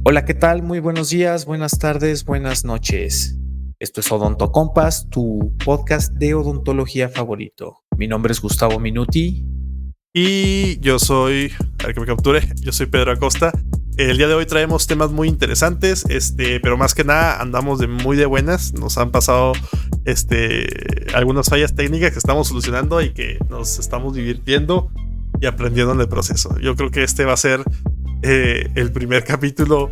Hola, ¿qué tal? Muy buenos días, buenas tardes, buenas noches. Esto es Odonto Compas, tu podcast de odontología favorito. Mi nombre es Gustavo Minuti. Y yo soy, a ver que me capture, yo soy Pedro Acosta. El día de hoy traemos temas muy interesantes, pero más que nada andamos muy de buenas. Nos han pasado algunas fallas técnicas que estamos solucionando y que nos estamos divirtiendo y aprendiendo en el proceso. Yo creo que este va a ser el primer capítulo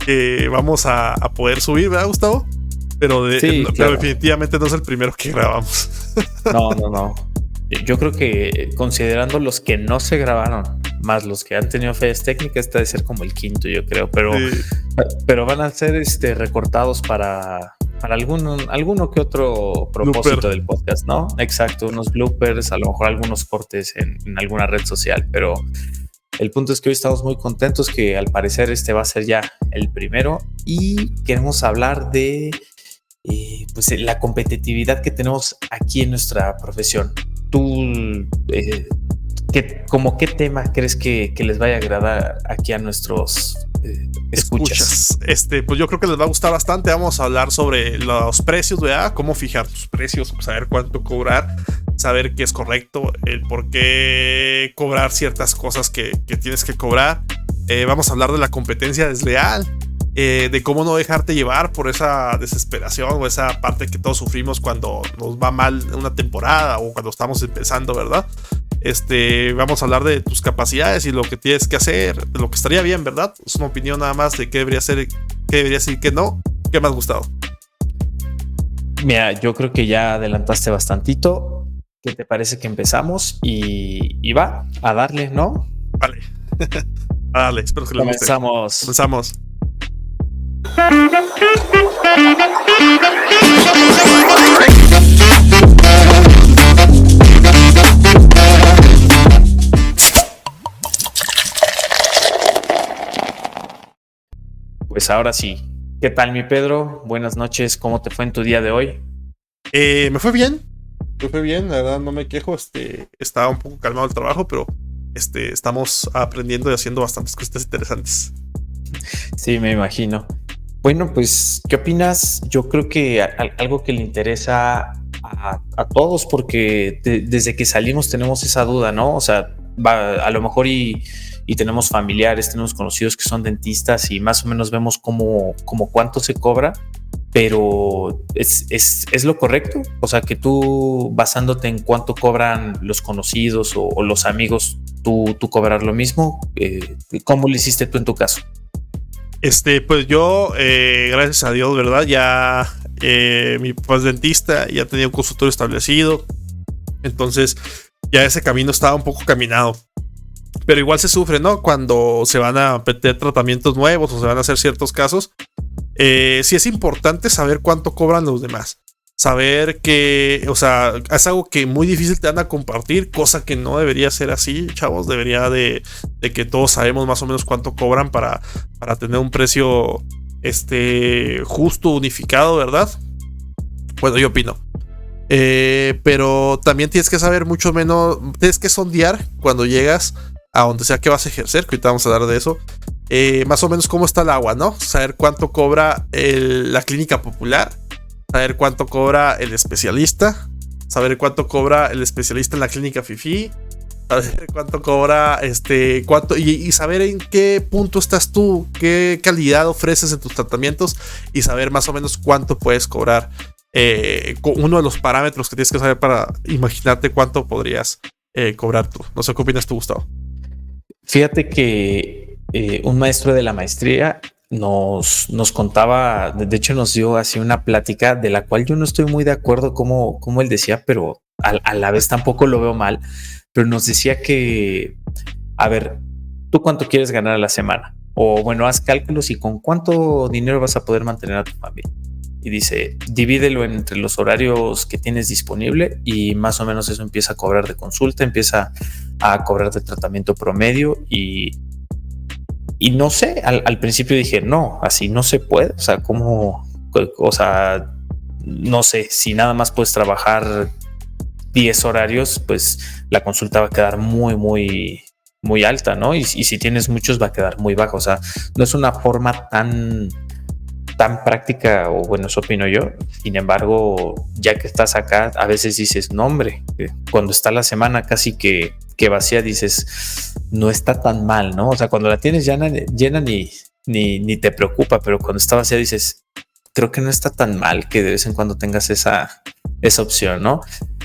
que vamos a poder subir, ¿verdad, Gustavo? Sí, Pero claro. definitivamente no es el primero que grabamos. No. Yo creo que considerando los que no se grabaron, más los que han tenido fallas técnicas, este debe ser como el quinto, yo creo. Sí. Pero van a ser recortados para alguno que otro propósito Blooper. del podcast, ¿no? Exacto, unos bloopers, a lo mejor algunos cortes en alguna red social, pero el punto es que hoy estamos muy contentos que al parecer este va a ser ya el primero y queremos hablar de pues la competitividad que tenemos aquí en nuestra profesión. Tú, ¿como qué tema crees que les vaya a agradar aquí a nuestros escuchas? Pues yo creo que les va a gustar bastante. Vamos a hablar sobre los precios, ¿verdad? Cómo fijar tus precios, saber cuánto cobrar, saber qué es correcto, el por qué cobrar ciertas cosas que tienes que cobrar. Vamos a hablar de la competencia desleal, de cómo no dejarte llevar por esa desesperación o esa parte que todos sufrimos cuando nos va mal una temporada o cuando estamos empezando, ¿verdad? Vamos a hablar de tus capacidades y lo que tienes que hacer, de lo que estaría bien, ¿verdad? Es una opinión nada más de qué debería ser, qué debería ser y qué no. ¿Qué más, Gustavo? Mira, yo creo que ya adelantaste bastantito. ¿Qué te parece que empezamos? Y va a darle, ¿no? Vale. Dale, espero que les guste. Comenzamos. Pues ahora sí. ¿Qué tal, mi Pedro? Buenas noches. ¿Cómo te fue en tu día de hoy? Me fue bien. La verdad no me quejo. Estaba un poco calmado el trabajo, pero estamos aprendiendo y haciendo bastantes cosas interesantes. Sí, me imagino. Bueno, pues, ¿qué opinas? Yo creo que algo que le interesa a todos, porque desde que salimos tenemos esa duda, ¿no? O sea, a lo mejor y tenemos familiares, tenemos conocidos que son dentistas y más o menos vemos como cuánto se cobra, pero ¿es lo correcto? O sea, que tú basándote en cuánto cobran los conocidos o los amigos, tú cobrar lo mismo. ¿Cómo lo hiciste tú en tu caso? Pues yo, gracias a Dios, ¿verdad? Ya mi papá es dentista, ya tenía un consultorio establecido. Entonces, ya ese camino estaba un poco caminado. Pero igual se sufre, ¿no? Cuando se van a meter tratamientos nuevos o se van a hacer ciertos casos. Sí es importante saber cuánto cobran los demás. Saber que, o sea, es algo que muy difícil te van a compartir, cosa que no debería ser así, chavos. Debería de que todos sabemos más o menos cuánto cobran para tener un precio justo, unificado, ¿verdad? Bueno, yo opino. Pero también tienes que saber mucho menos, tienes que sondear cuando llegas a donde sea que vas a ejercer, que ahorita vamos a hablar de eso. Más o menos cómo está el agua, ¿no? Saber cuánto cobra la clínica popular, saber cuánto cobra el especialista, saber cuánto cobra el especialista en la clínica FIFI, saber cuánto cobra y saber en qué punto estás tú, qué calidad ofreces en tus tratamientos y saber más o menos cuánto puedes cobrar. Uno de los parámetros que tienes que saber para imaginarte cuánto podrías cobrar tú. No sé qué opinas tú, Gustavo. Fíjate que un maestro de la maestría nos contaba, de hecho nos dio así una plática de la cual yo no estoy muy de acuerdo como él decía, pero a la vez tampoco lo veo mal, pero nos decía que, a ver, ¿tú cuánto quieres ganar a la semana? O bueno, haz cálculos y con cuánto dinero vas a poder mantener a tu familia. Y dice, divídelo entre los horarios que tienes disponible y más o menos eso empieza a cobrar de consulta, empieza a cobrar de tratamiento promedio y no sé, al principio dije, no, así no se puede, o sea, ¿cómo? O sea, no sé, si nada más puedes trabajar 10 horarios, pues la consulta va a quedar muy muy alta, ¿no? Y si tienes muchos va a quedar muy baja. O sea, no es una forma tan práctica, o bueno, eso opino yo. Sin embargo, ya que estás acá, a veces dices, no, hombre, cuando está la semana casi que vacía, dices, no está tan mal, ¿no? O sea, cuando la tienes llena ni te preocupa, pero cuando está vacía dices, creo que no está tan mal que de vez en cuando tengas esa opción, ¿no?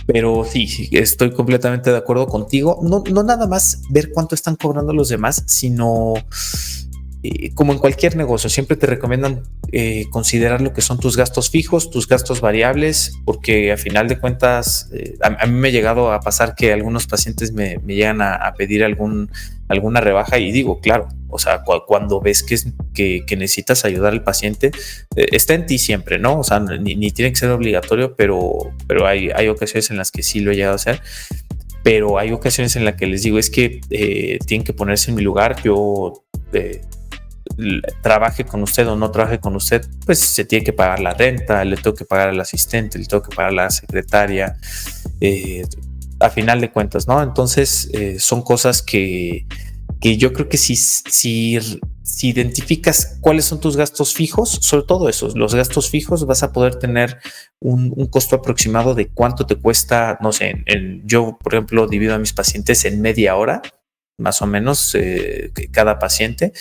Pero sí, estoy completamente de acuerdo contigo. No nada más ver cuánto están cobrando los demás, sino como en cualquier negocio, siempre te recomiendan considerar lo que son tus gastos fijos, tus gastos variables, porque a final de cuentas, a mí me ha llegado a pasar que algunos pacientes me llegan a pedir alguna rebaja, y digo, claro, o sea, cuando ves que necesitas ayudar al paciente, está en ti siempre, ¿no? O sea, ni tiene que ser obligatorio, pero hay ocasiones en las que sí lo he llegado a hacer. Pero hay ocasiones en las que les digo, es que tienen que ponerse en mi lugar. Yo trabaje con usted o no trabaje con usted, pues se tiene que pagar la renta, le tengo que pagar al asistente, le tengo que pagar a la secretaria, a final de cuentas, ¿no? Entonces son cosas que yo creo que si identificas cuáles son tus gastos fijos, sobre todo esos, los gastos fijos, vas a poder tener un costo aproximado de cuánto te cuesta, no sé, yo por ejemplo divido a mis pacientes en media hora, más o menos, cada paciente,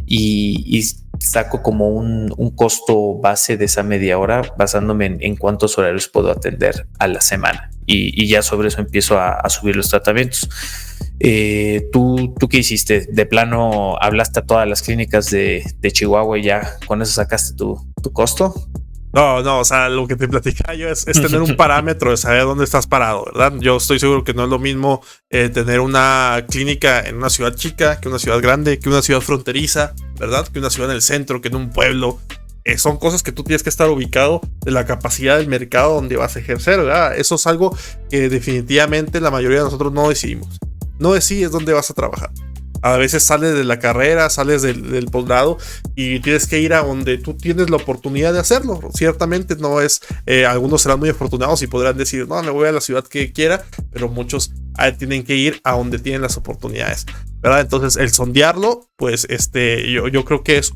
y saco como un costo base de esa media hora basándome en cuántos horarios puedo atender a la semana, y ya sobre eso empiezo a subir los tratamientos. ¿Tú qué hiciste? ¿De plano hablaste a todas las clínicas de Chihuahua y ya con eso sacaste tu costo? No, o sea, lo que te platicaba yo es tener un parámetro de saber dónde estás parado, ¿verdad? Yo estoy seguro que no es lo mismo tener una clínica en una ciudad chica, que una ciudad grande, que una ciudad fronteriza, ¿verdad? Que una ciudad en el centro, que en un pueblo. Son cosas que tú tienes que estar ubicado de la capacidad del mercado donde vas a ejercer, ¿verdad? Eso es algo que definitivamente la mayoría de nosotros no decidimos. No decides dónde vas a trabajar. A veces sales de la carrera, sales del posgrado y tienes que ir a donde tú tienes la oportunidad de hacerlo. Ciertamente no es, algunos serán muy afortunados y podrán decir, no, me voy a la ciudad que quiera, pero muchos tienen que ir a donde tienen las oportunidades, ¿verdad? Entonces el sondearlo, pues yo creo que es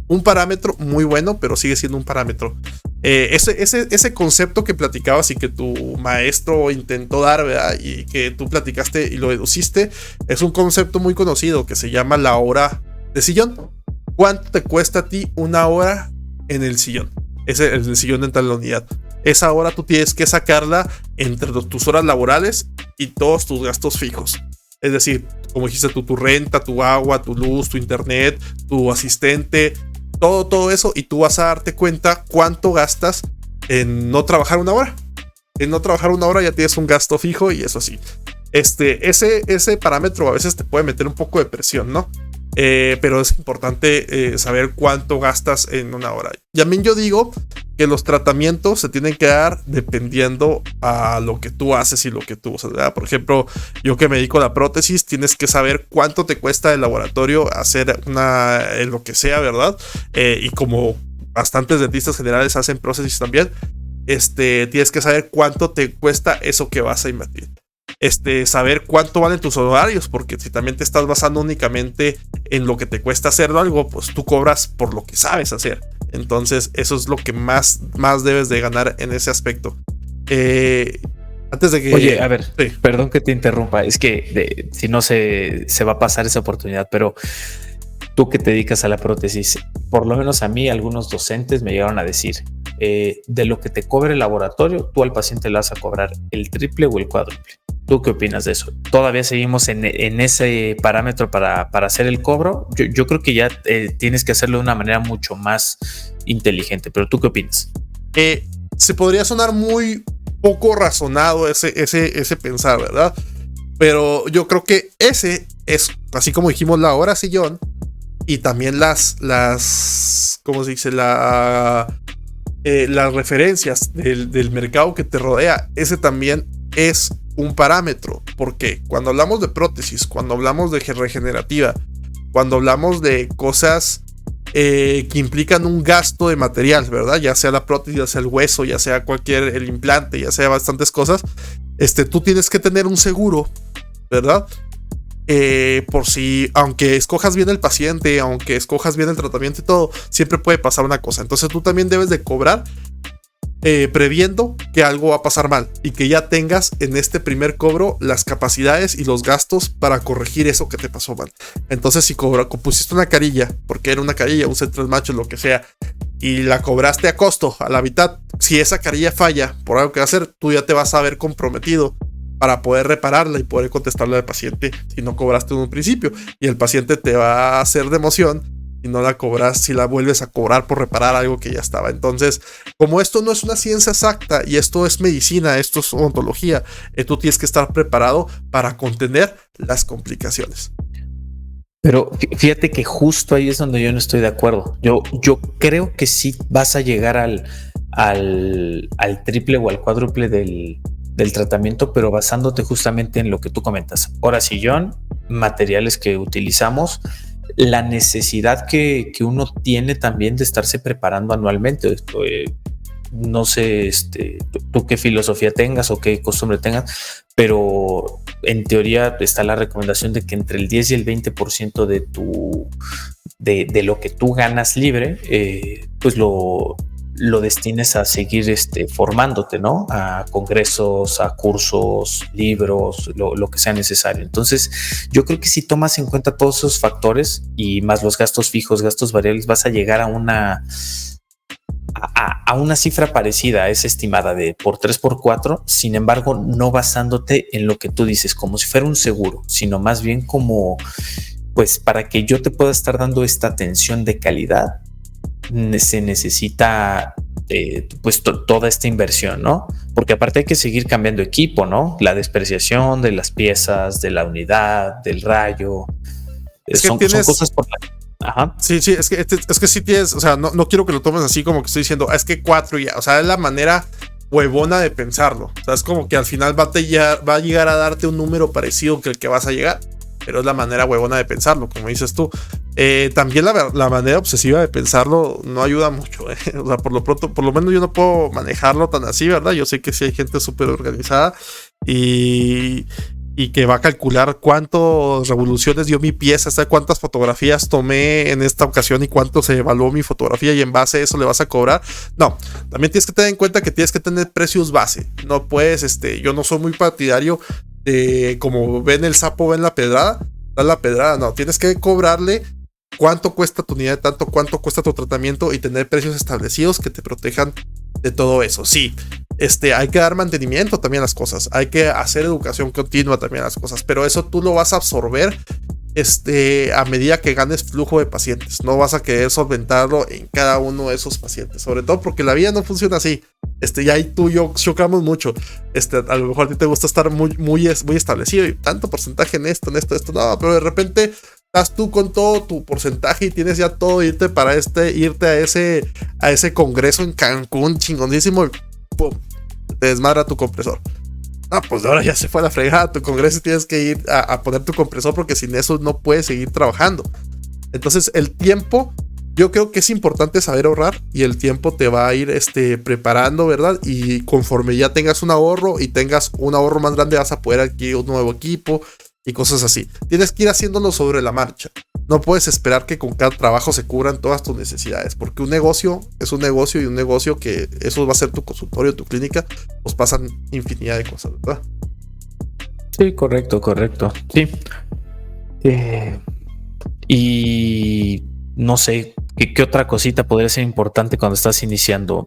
un parámetro muy bueno, pero sigue siendo un parámetro. Ese concepto que platicabas y que tu maestro intentó dar, ¿verdad? Y que tú platicaste y lo deduciste, es un concepto muy conocido que se llama la hora de sillón. ¿Cuánto te cuesta a ti una hora en el sillón? El sillón entra en la unidad. Esa hora tú tienes que sacarla entre tus horas laborales y todos tus gastos fijos. Es decir, como dijiste, tu renta, tu agua, tu luz, tu internet, tu asistente, todo eso, y tú vas a darte cuenta cuánto gastas en no trabajar una hora. En no trabajar una hora ya tienes un gasto fijo, y eso sí. Ese parámetro a veces te puede meter un poco de presión, ¿no? Pero es importante saber cuánto gastas en una hora. También yo digo que los tratamientos se tienen que dar dependiendo a lo que tú haces y lo que tú usas, ¿verdad? Por ejemplo, yo que me dedico a la prótesis, tienes que saber cuánto te cuesta el laboratorio hacer lo que sea, ¿verdad? Y como bastantes dentistas generales hacen prótesis también, tienes que saber cuánto te cuesta eso que vas a invertir. Saber cuánto valen tus horarios, porque si también te estás basando únicamente en lo que te cuesta hacer algo, pues tú cobras por lo que sabes hacer. Entonces eso es lo que más debes de ganar en ese aspecto. Antes de que... Oye, a ver, sí. Perdón que te interrumpa, es que si no se va a pasar esa oportunidad, pero tú que te dedicas a la prótesis, por lo menos a mí algunos docentes me llegaron a decir, de lo que te cobre el laboratorio, tú al paciente le vas a cobrar el triple o el cuádruple. ¿Tú qué opinas de eso? ¿Todavía seguimos en ese parámetro para hacer el cobro? Yo creo que ya tienes que hacerlo de una manera mucho más inteligente, pero ¿tú qué opinas? Se podría sonar muy poco razonado ese pensar, ¿verdad? Pero yo creo que ese es, así como dijimos, la hora sillón, y también las ¿cómo se dice? Las referencias del mercado que te rodea, ese también es un parámetro, porque cuando hablamos de prótesis, cuando hablamos de regenerativa, cuando hablamos de cosas que implican un gasto de material, ¿verdad? Ya sea la prótesis, ya sea el hueso, ya sea el implante, ya sea bastantes cosas, tú tienes que tener un seguro, ¿verdad? por si, aunque escojas bien el paciente, aunque escojas bien el tratamiento y todo, siempre puede pasar una cosa. Entonces tú también debes de cobrar previendo que algo va a pasar mal y que ya tengas en este primer cobro las capacidades y los gastos para corregir eso que te pasó mal. Entonces si pusiste una carilla, porque era una carilla, un central macho, lo que sea, y la cobraste a costo, a la mitad, si esa carilla falla por algo que va a hacer, tú ya te vas a ver comprometido para poder repararla y poder contestarle al paciente si no cobraste en un principio, y el paciente te va a hacer de emoción y no la cobras si la vuelves a cobrar por reparar algo que ya estaba. Entonces, como esto no es una ciencia exacta y esto es medicina, esto es odontología, tú tienes que estar preparado para contener las complicaciones. Pero fíjate que justo ahí es donde yo no estoy de acuerdo. Yo creo que sí vas a llegar al triple o al cuádruple del tratamiento, pero basándote justamente en lo que tú comentas. Hora sillón, materiales que utilizamos, la necesidad que uno tiene también de estarse preparando anualmente. No sé tú qué filosofía tengas o qué costumbre tengas, pero en teoría está la recomendación de que entre el 10 y el 20% de lo que tú ganas libre, pues lo destines a seguir formándote, ¿no? A congresos, a cursos, libros, lo que sea necesario. Entonces, yo creo que si tomas en cuenta todos esos factores y más los gastos fijos, gastos variables, vas a llegar a una cifra parecida a esa estimada de por 3 por 4, sin embargo, no basándote en lo que tú dices, como si fuera un seguro, sino más bien como, pues, para que yo te pueda estar dando esta atención de calidad, se necesita pues toda esta inversión, ¿no? Porque aparte hay que seguir cambiando equipo, ¿no? La despreciación de las piezas, de la unidad, del rayo, son cosas por la... Ajá. Sí, es que sí tienes, o sea, no quiero que lo tomes así como que estoy diciendo, es que 4 ya, o sea, es la manera huevona de pensarlo, o sea, es como que al final va a llegar a darte un número parecido que el que vas a llegar, pero es la manera huevona de pensarlo, como dices tú. También la manera obsesiva de pensarlo no ayuda mucho, o sea, por lo menos yo no puedo manejarlo tan así, ¿verdad? Yo sé que sí hay gente súper organizada y que va a calcular cuántas revoluciones dio mi pieza, hasta cuántas fotografías tomé en esta ocasión y cuánto se evaluó mi fotografía y en base a eso le vas a cobrar. No, también tienes que tener en cuenta que tienes que tener precios base. No puedes, yo no soy muy partidario de como ven el sapo, ven la pedrada, no, tienes que cobrarle cuánto cuesta tu unidad de tanto, cuánto cuesta tu tratamiento y tener precios establecidos que te protejan de todo eso. Sí, hay que dar mantenimiento también a las cosas, hay que hacer educación continua también a las cosas, pero eso tú lo vas a absorber a medida que ganes flujo de pacientes. No vas a querer solventarlo en cada uno de esos pacientes, sobre todo porque la vida no funciona así. Ya ahí tú y yo chocamos mucho. A lo mejor a ti te gusta estar muy establecido y tanto porcentaje en esto, no, pero de repente estás tú con todo tu porcentaje y tienes ya todo, irte a ese congreso en Cancún chingonísimo y ¡pum! Te desmadra tu compresor. Ah, pues ahora ya se fue a la fregada tu congreso y tienes que ir a poner tu compresor porque sin eso no puedes seguir trabajando. Entonces el tiempo, yo creo que es importante saber ahorrar y el tiempo te va a ir preparando, ¿verdad? Y conforme ya tengas un ahorro y tengas un ahorro más grande vas a poder adquirir un nuevo equipo y cosas así. Tienes que ir haciéndolo sobre la marcha. No puedes esperar que con cada trabajo se cubran todas tus necesidades, porque un negocio es un negocio y un negocio que eso va a ser tu consultorio, tu clínica, pues pasan infinidad de cosas, ¿verdad? Sí, correcto. Sí. Y no sé, ¿qué otra cosita podría ser importante cuando estás iniciando?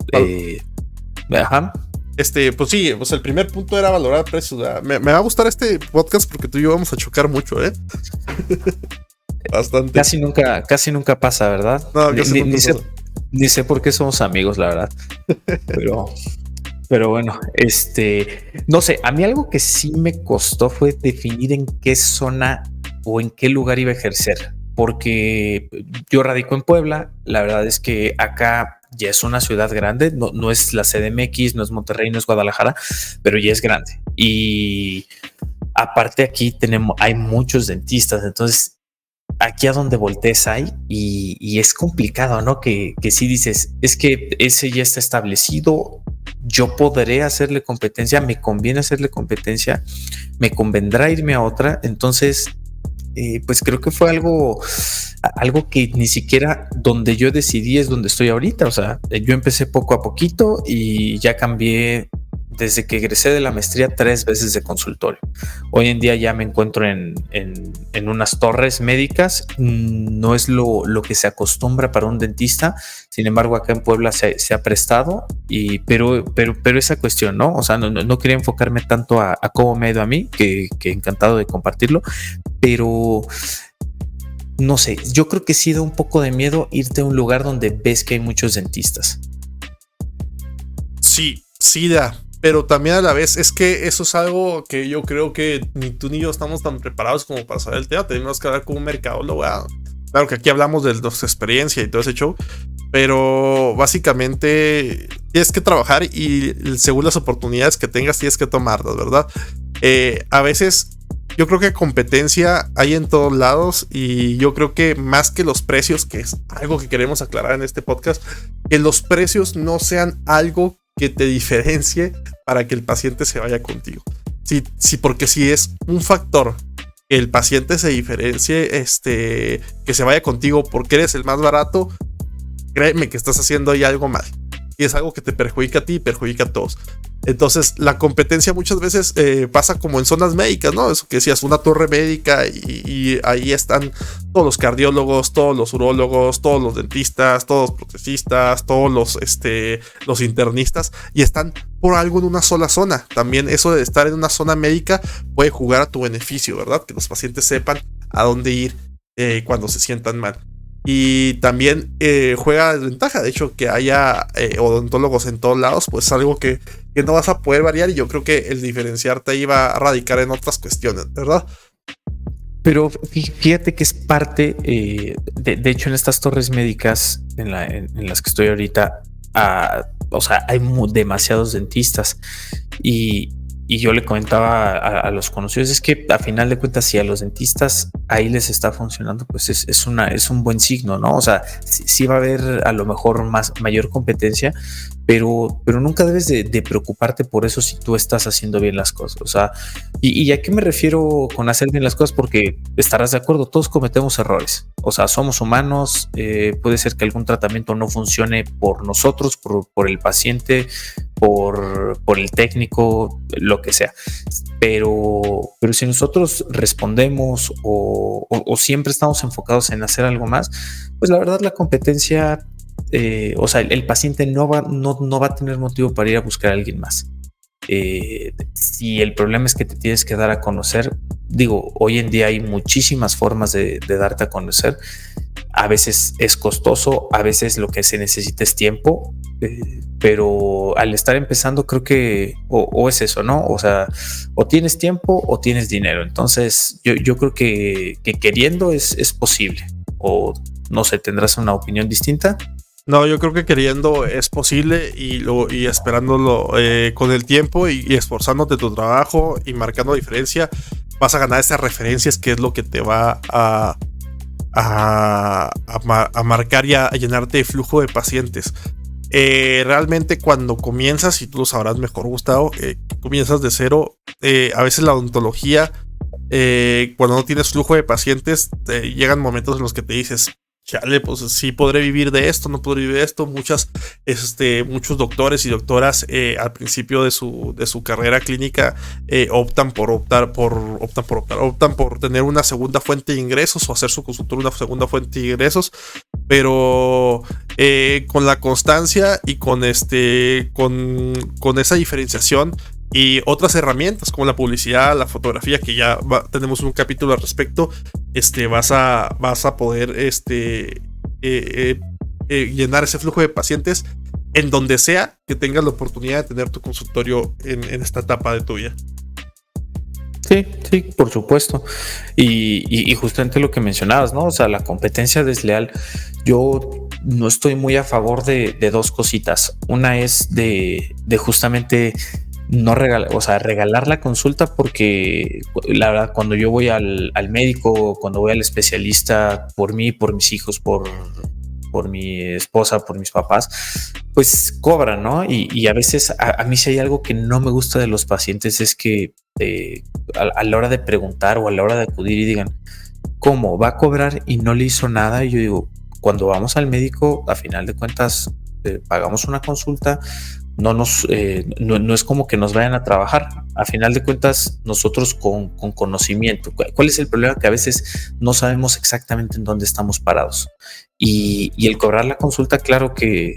Ajá. Pues sí, pues el primer punto era valorar precios. Me va a gustar este podcast porque tú y yo vamos a chocar mucho, ¿eh? Bastante. Casi nunca pasa, ¿verdad? No, ni sé por qué somos amigos, la verdad. Pero bueno, no sé, a mí algo que sí me costó fue definir en qué zona o en qué lugar iba a ejercer, porque yo radico en Puebla, la verdad es que acá ya es una ciudad grande, no es la CDMX, no es Monterrey, no es Guadalajara, pero ya es grande. Y aparte aquí hay muchos dentistas, entonces aquí a donde voltees hay y es complicado, ¿no? Que si dices, es que ese ya está establecido, yo podré hacerle competencia, me conviene hacerle competencia, me convendrá irme a otra, entonces pues creo que fue algo que ni siquiera donde yo decidí es donde estoy ahorita. O sea, yo empecé poco a poquito y ya cambié desde que egresé de la maestría 3 veces de consultorio. Hoy en día ya me encuentro en unas torres médicas. No es lo que se acostumbra para un dentista. Sin embargo, acá en Puebla se ha prestado, pero esa cuestión, ¿no? O sea, no quería enfocarme tanto a cómo me ha ido a mí, que encantado de compartirlo, pero no sé, yo creo que sí da un poco de miedo irte a un lugar donde ves que hay muchos dentistas. Sí, sí da. Pero también a la vez es que eso es algo que yo creo que ni tú ni yo estamos tan preparados como para saber el tema. Tenemos que hablar con un mercadólogo. Claro que aquí hablamos de nuestra experiencia y todo ese show, pero básicamente tienes que trabajar y según las oportunidades que tengas tienes que tomarlas, ¿verdad? A veces yo creo que competencia hay en todos lados y yo creo que más que los precios, que es algo que queremos aclarar en este podcast, que los precios no sean algo que te diferencie para que el paciente se vaya contigo. Sí, porque si es un factor que el paciente se diferencie, que se vaya contigo porque eres el más barato, créeme que estás haciendo ahí algo mal. Y es algo que te perjudica a ti y perjudica a todos. Entonces, la competencia muchas veces pasa como en zonas médicas, ¿no? Eso que decías, una torre médica y ahí están todos los cardiólogos, todos los urólogos, todos los dentistas, todos los protecistas, todos los internistas y están por algo en una sola zona. También eso de estar en una zona médica puede jugar a tu beneficio, ¿verdad? Que los pacientes sepan a dónde ir cuando se sientan mal. Y también juega desventaja, de hecho, que haya odontólogos en todos lados, pues es algo que no vas a poder variar y yo creo que el diferenciarte ahí va a radicar en otras cuestiones, ¿verdad? Pero fíjate que es parte, de hecho, en estas torres médicas en las que estoy ahorita, o sea, hay demasiados dentistas y yo le comentaba a los conocidos, es que a final de cuentas, si a los dentistas ahí les está funcionando, pues es un buen signo, ¿no? O sea, sí va a haber a lo mejor mayor competencia, pero nunca debes de preocuparte por eso si tú estás haciendo bien las cosas. O sea, ¿y a qué me refiero con hacer bien las cosas? Porque estarás de acuerdo, todos cometemos errores. O sea, somos humanos, puede ser que algún tratamiento no funcione por nosotros, por el paciente, por el técnico, lo que sea. Pero si nosotros respondemos o siempre estamos enfocados en hacer algo más, pues la verdad la competencia, o sea, el paciente no va a tener motivo para ir a buscar a alguien más. Si el problema es que te tienes que dar a conocer, digo, hoy en día hay muchísimas formas de darte a conocer. A veces es costoso, a veces lo que se necesita es tiempo, pero al estar empezando creo que o es eso, ¿no? O sea, o tienes tiempo o tienes dinero. Entonces yo creo que queriendo es posible. O no sé, ¿tendrás una opinión distinta? No, yo creo que queriendo es posible y esperándolo con el tiempo y esforzándote tu trabajo y marcando diferencia, vas a ganar esas referencias que es lo que te va a marcar y a llenarte de flujo de pacientes. Realmente cuando comienzas, y tú lo sabrás mejor, Gustavo, comienzas de cero, a veces la odontología, cuando no tienes flujo de pacientes, llegan momentos en los que te dices, chale, pues sí podré vivir de esto, no podré vivir de esto. Muchos doctores y doctoras al principio de su carrera clínica optan por tener una segunda fuente de ingresos o hacer su consultorio una segunda fuente de ingresos, pero con la constancia y con esa diferenciación y otras herramientas como la publicidad, la fotografía, que ya tenemos un capítulo al respecto, vas a poder llenar ese flujo de pacientes en donde sea que tengas la oportunidad de tener tu consultorio en esta etapa de tu vida. Sí, por supuesto. Y justamente lo que mencionabas, ¿no? O sea, la competencia desleal. Yo no estoy muy a favor de dos cositas. Una es de justamente no regalar la consulta, porque la verdad, cuando yo voy al médico, cuando voy al especialista por mí, por mis hijos, por mi esposa, por mis papás, pues cobran, ¿no? Y a veces a mí si hay algo que no me gusta de los pacientes es que a la hora de preguntar o a la hora de acudir y digan, ¿cómo va a cobrar y no le hizo nada? Y yo digo, cuando vamos al médico, a final de cuentas, pagamos una consulta, no es como que nos vayan a trabajar. A final de cuentas, nosotros con conocimiento. ¿Cuál es el problema? Que a veces no sabemos exactamente en dónde estamos parados. Y el cobrar la consulta, claro que,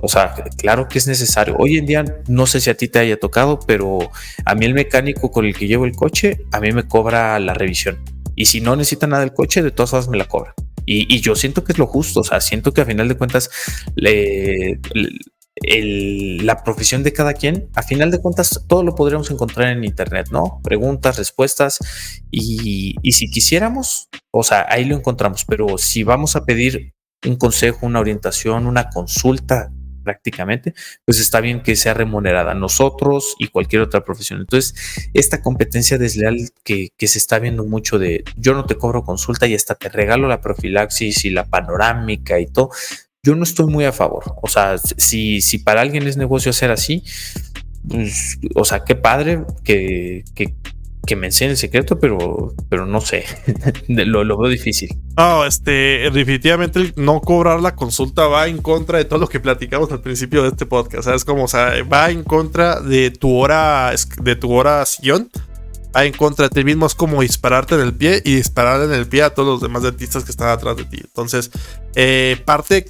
o sea, claro que es necesario. Hoy en día, no sé si a ti te haya tocado, pero a mí el mecánico con el que llevo el coche, a mí me cobra la revisión. Y si no necesita nada del coche, de todas formas me la cobra. Y yo siento que es lo justo, o sea, siento que a final de cuentas la profesión de cada quien, a final de cuentas, todo lo podríamos encontrar en internet, ¿no? Preguntas, respuestas, y si quisiéramos, o sea, ahí lo encontramos, pero si vamos a pedir un consejo, una orientación, una consulta, prácticamente, pues está bien que sea remunerada nosotros y cualquier otra profesión. Entonces, esta competencia desleal que se está viendo mucho de yo no te cobro consulta y hasta te regalo la profilaxis y la panorámica y todo, yo no estoy muy a favor. O sea, si para alguien es negocio hacer así, pues, o sea, qué padre que me enseñe el secreto, pero no sé, lo veo difícil. No, definitivamente el no cobrar la consulta va en contra de todo lo que platicamos al principio de este podcast. ¿Sabes cómo? O sea, va en contra de tu hora sillón. Va en contra de ti mismo. Es como dispararte en el pie y disparar en el pie a todos los demás dentistas que están atrás de ti. Entonces, parte de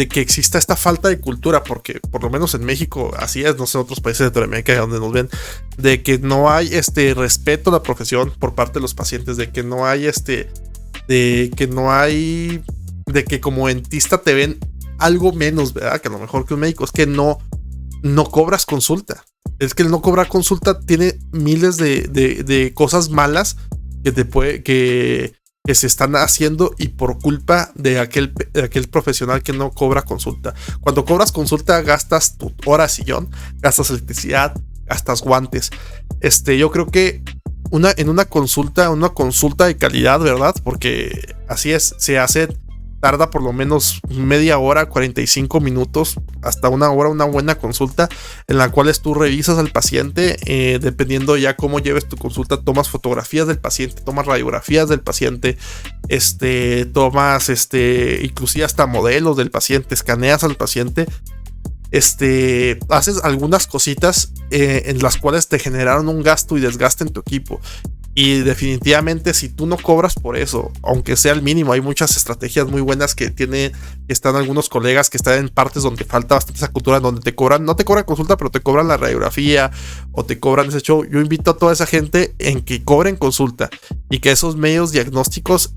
que exista esta falta de cultura, porque por lo menos en México así es, no sé, en otros países de Latinoamérica donde nos ven, de que no hay respeto a la profesión por parte de los pacientes, de que no hay de que como dentista te ven algo menos, ¿verdad? Que a lo mejor que un médico, es que no cobras consulta. Es que el no cobrar consulta tiene miles de cosas malas que se están haciendo y por culpa de aquel profesional que no cobra consulta. Cuando cobras consulta gastas tu hora de sillón, gastas electricidad, gastas guantes. Yo creo que en una consulta de calidad, ¿verdad? Porque así es, tarda por lo menos media hora, 45 minutos, hasta una hora, una buena consulta en la cual tú revisas al paciente, dependiendo ya cómo lleves tu consulta, tomas fotografías del paciente, tomas radiografías del paciente, tomas inclusive hasta modelos del paciente, escaneas al paciente, haces algunas cositas en las cuales te generaron un gasto y desgaste en tu equipo. Y definitivamente si tú no cobras por eso, aunque sea el mínimo, hay muchas estrategias muy buenas que están algunos colegas que están en partes donde falta bastante esa cultura, donde no te cobran consulta, pero te cobran la radiografía o te cobran ese show. Yo invito a toda esa gente en que cobren consulta y que esos medios diagnósticos,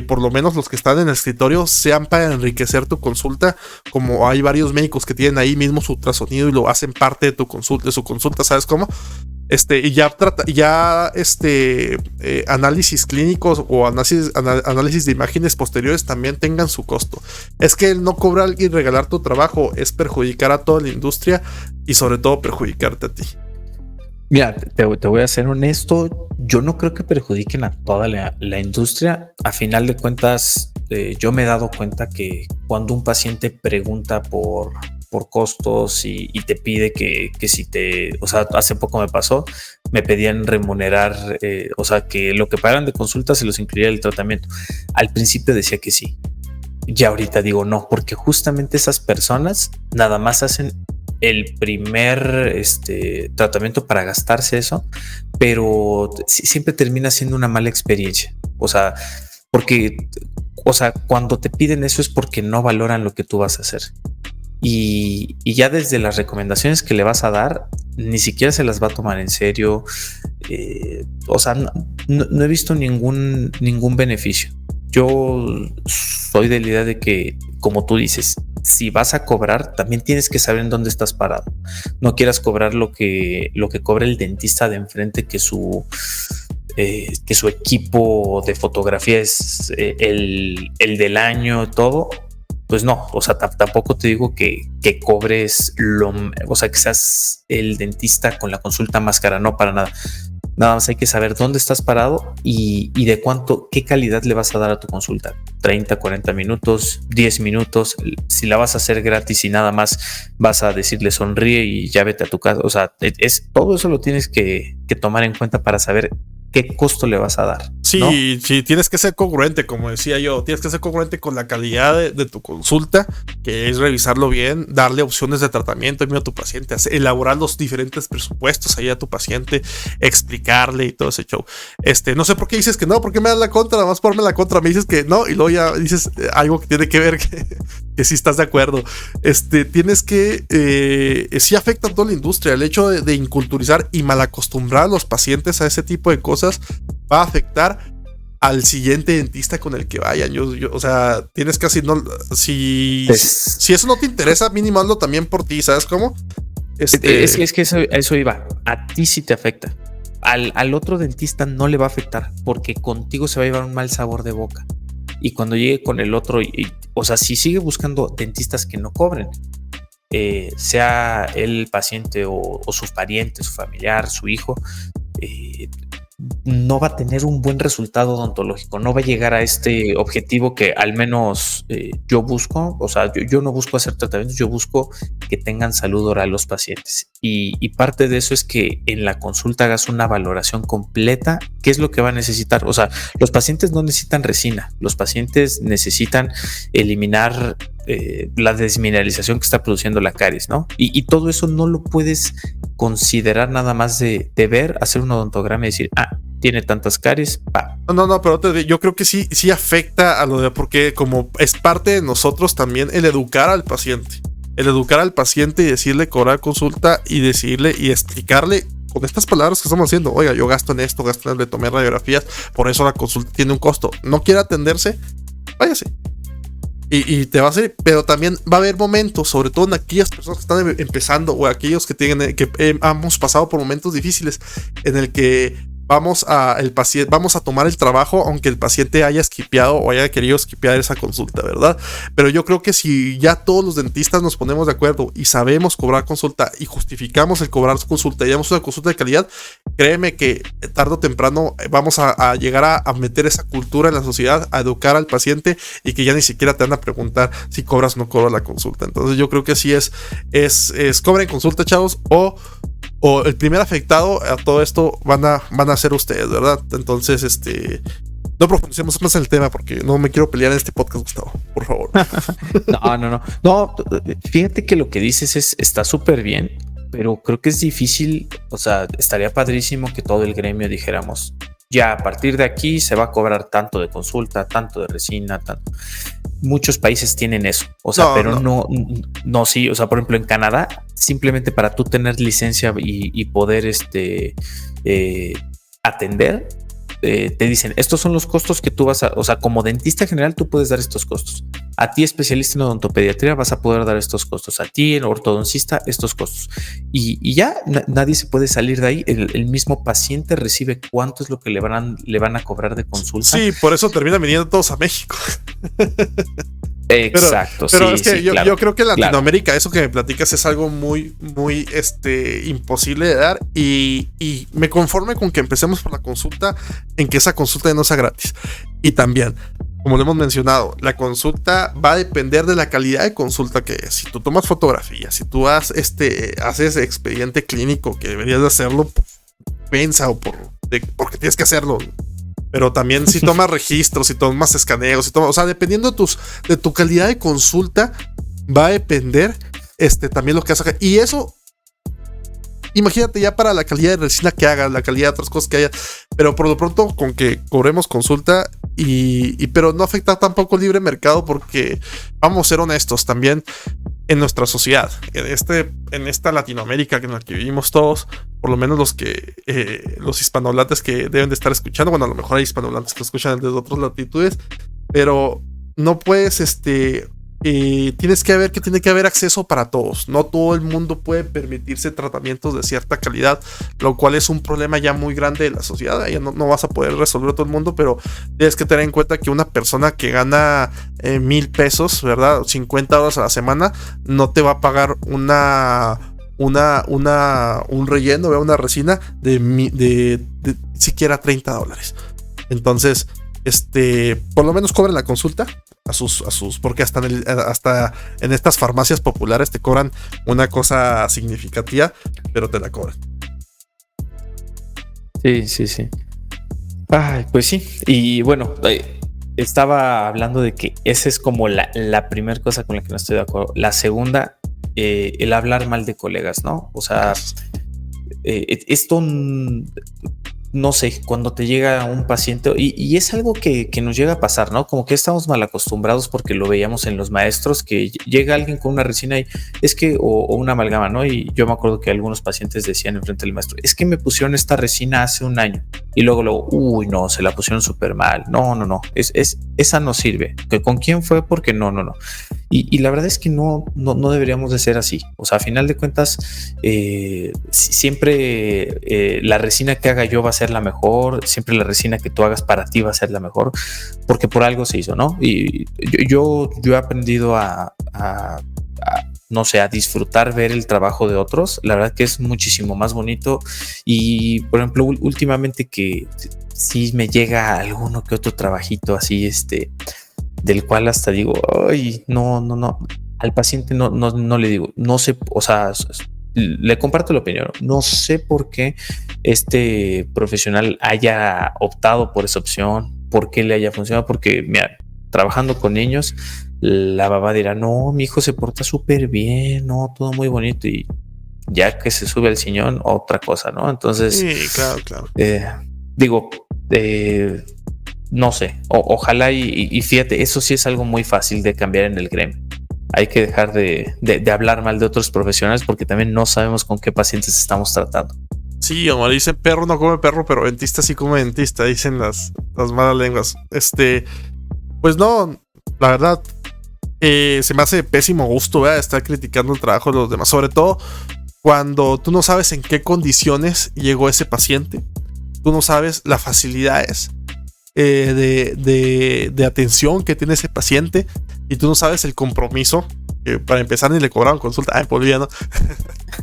por lo menos los que están en el escritorio, sean para enriquecer tu consulta, como hay varios médicos que tienen ahí mismo su ultrasonido y lo hacen parte de su consulta, ¿sabes cómo? Y análisis clínicos o análisis de imágenes posteriores también tengan su costo. Es que el no cobrar y regalar tu trabajo es perjudicar a toda la industria y sobre todo perjudicarte a ti. Mira, te voy a ser honesto, yo no creo que perjudiquen a toda la industria. A final de cuentas, yo me he dado cuenta que cuando un paciente pregunta por costos y te pide que si o sea, hace poco me pasó, me pedían remunerar, o sea, que lo que pagan de consulta se los incluía el tratamiento. Al principio decía que sí, ya ahorita digo no, porque justamente esas personas nada más hacen el primer tratamiento para gastarse eso, pero siempre termina siendo una mala experiencia. O sea, porque, o sea, cuando te piden eso es porque no valoran lo que tú vas a hacer. Y ya desde las recomendaciones que le vas a dar, ni siquiera se las va a tomar en serio. O sea, no he visto ningún beneficio. Yo soy de la idea de que, como tú dices, si vas a cobrar, también tienes que saber en dónde estás parado. No quieras cobrar lo que cobra el dentista de enfrente, que su equipo de fotografía es el del año, todo. Pues no, o sea, tampoco te digo que cobres o sea, que seas el dentista con la consulta más cara, no, para nada. Nada más hay que saber dónde estás parado y de qué calidad le vas a dar a tu consulta. 30, 40 minutos, 10 minutos. Si la vas a hacer gratis y nada más vas a decirle sonríe y ya vete a tu casa. O sea, todo eso lo tienes que tomar en cuenta para saber qué costo le vas a dar. Sí, ¿no? sí, tienes que ser congruente, como decía yo, tienes que ser congruente con la calidad de tu consulta, que es revisarlo bien, darle opciones de tratamiento a tu paciente, elaborar los diferentes presupuestos ahí a tu paciente, explicarle y todo ese show. No sé por qué dices que no, ¿por qué me das la contra? Nada más por darme la contra, me dices que no, y luego ya dices algo que tiene que ver que sí estás de acuerdo. Tienes que, sí afecta a toda la industria, el hecho de inculturizar y malacostumbrar a los pacientes a ese tipo de cosas va a afectar al siguiente dentista con el que vayan. O sea, tienes que así, no, si eso no te interesa, mínimo hazlo también por ti, ¿sabes cómo? Es que eso iba. A ti sí te afecta. Al otro dentista no le va a afectar porque contigo se va a llevar un mal sabor de boca. Y cuando llegue con el otro, o sea, si sigue buscando dentistas que no cobren, sea el paciente o su pariente, su familiar, su hijo, no va a tener un buen resultado odontológico, no va a llegar a este objetivo que al menos yo busco. O sea, yo no busco hacer tratamientos, yo busco que tengan salud oral los pacientes, y parte de eso es que en la consulta hagas una valoración completa, qué es lo que va a necesitar. O sea, los pacientes no necesitan resina, los pacientes necesitan eliminar la desmineralización que está produciendo la caries, ¿no? Y todo eso no lo puedes considerar nada más de ver, hacer un odontograma y decir, tiene tantas caries, No, pero yo creo que sí afecta a lo de, porque como es parte de nosotros también el educar al paciente. El educar al paciente y decirle cobrar consulta y decirle y explicarle con estas palabras que estamos haciendo. Oiga, yo gasto en esto, le tomé radiografías, por eso la consulta tiene un costo. ¿No quiere atenderse? Váyase. Y te va a hacer, pero también va a haber momentos, sobre todo en aquellas personas que están empezando o aquellos que hemos pasado por momentos difíciles en el que vamos a tomar el trabajo aunque el paciente haya skipeado o haya querido skipear esa consulta, ¿verdad? Pero yo creo que si ya todos los dentistas nos ponemos de acuerdo y sabemos cobrar consulta y justificamos el cobrar consulta y damos una consulta de calidad, créeme que tarde o temprano vamos a llegar a meter esa cultura en la sociedad, a educar al paciente y que ya ni siquiera te van a preguntar si cobras o no cobras la consulta. Entonces yo creo que sí es cobren consulta, chavos, o el primer afectado a todo esto van a ser ustedes, ¿verdad? Entonces, no profundicemos más en el tema porque no me quiero pelear en este podcast, Gustavo, por favor. No, fíjate que lo que dices está súper bien, pero creo que es difícil. O sea, estaría padrísimo que todo el gremio dijéramos, ya a partir de aquí se va a cobrar tanto de consulta, tanto de resina, tanto. Muchos países tienen eso, o sea, pero no, sí, o sea, por ejemplo, en Canadá, simplemente para tú tener licencia y poder atender, te dicen, estos son los costos que tú vas a, o sea, como dentista general tú puedes dar estos costos. A ti, especialista en odontopediatría, vas a poder dar estos costos. A ti, en ortodoncista, estos costos. Y ya nadie se puede salir de ahí. El mismo paciente recibe cuánto es lo que le van a cobrar de consulta. Sí, por eso terminan viniendo todos a México. Exacto. Pero es que claro, yo creo que en Latinoamérica, eso que me platicas es algo muy, muy imposible de dar. Y me conforme con que empecemos por la consulta, en que esa consulta no sea gratis. Y también, como lo hemos mencionado, la consulta va a depender de la calidad de consulta que es. Si tú tomas fotografías, si tú haces expediente clínico, que deberías de hacerlo por pensa o porque tienes que hacerlo. Pero también si tomas registros, si tomas escaneos, o sea, dependiendo de tu calidad de consulta, va a depender también lo que hagas. Y eso, imagínate ya para la calidad de resina que hagas, la calidad de otras cosas que haya. Pero por lo pronto, con que cobremos consulta, pero no afecta tampoco el libre mercado, porque vamos a ser honestos también. En nuestra sociedad, en esta Latinoamérica en la que vivimos todos, por lo menos los hispanohablantes que deben de estar escuchando, bueno, a lo mejor hay hispanohablantes que escuchan desde otras latitudes, pero no puedes, tienes que ver que tiene que haber acceso para todos. No todo el mundo puede permitirse tratamientos de cierta calidad, lo cual es un problema ya muy grande de la sociedad. Ya no vas a poder resolver todo el mundo, pero tienes que tener en cuenta que una persona que gana 1,000 pesos, ¿verdad? 50 horas a la semana, no te va a pagar un relleno, una resina de siquiera $30. Entonces, por lo menos cobren la consulta a sus porque hasta en estas farmacias populares te cobran una cosa significativa, pero te la cobran. Sí. Ay, pues sí. Y bueno, estaba hablando de que esa es como la primera cosa con la que no estoy de acuerdo. La segunda, el hablar mal de colegas, ¿no? O sea, esto no sé, cuando te llega un paciente, y es algo que nos llega a pasar, ¿no? Como que estamos mal acostumbrados porque lo veíamos en los maestros, que llega alguien con una resina y es que, o una amalgama, ¿no? Y yo me acuerdo que algunos pacientes decían enfrente del maestro, es que me pusieron esta resina hace un año, y luego, uy, no, se la pusieron súper mal, no, esa no sirve, ¿que con quién fue? Porque no. Y la verdad es que no deberíamos de ser así. O sea, a final de cuentas, siempre la resina que haga yo va a ser la mejor, siempre la resina que tú hagas para ti va a ser la mejor, porque por algo se hizo, ¿no? Y yo he aprendido no sé, a disfrutar ver el trabajo de otros. La verdad que es muchísimo más bonito. Y por ejemplo, últimamente que sí me llega alguno que otro trabajito así, del cual hasta digo, ay, no, al paciente no le digo, no sé, o sea, le comparto la opinión, no sé por qué este profesional haya optado por esa opción, por qué le haya funcionado, porque mira, trabajando con niños, la mamá dirá, no, mi hijo se porta súper bien, no, todo muy bonito, y ya que se sube al sillón, otra cosa, ¿no? Entonces, Sí, claro. Digo, no sé, ojalá y fíjate, eso sí es algo muy fácil de cambiar en el gremio. Hay que dejar de hablar mal de otros profesionales porque también no sabemos con qué pacientes estamos tratando. Sí, como dicen, perro no come perro, pero dentista sí come dentista, dicen las malas lenguas. Pues no, la verdad, se me hace pésimo gusto, ¿verdad? Estar criticando el trabajo de los demás, sobre todo cuando tú no sabes en qué condiciones llegó ese paciente, tú no sabes las facilidades de atención que tiene ese paciente, y tú no sabes el compromiso, que para empezar ni le cobraron consulta. Ay, boliviano.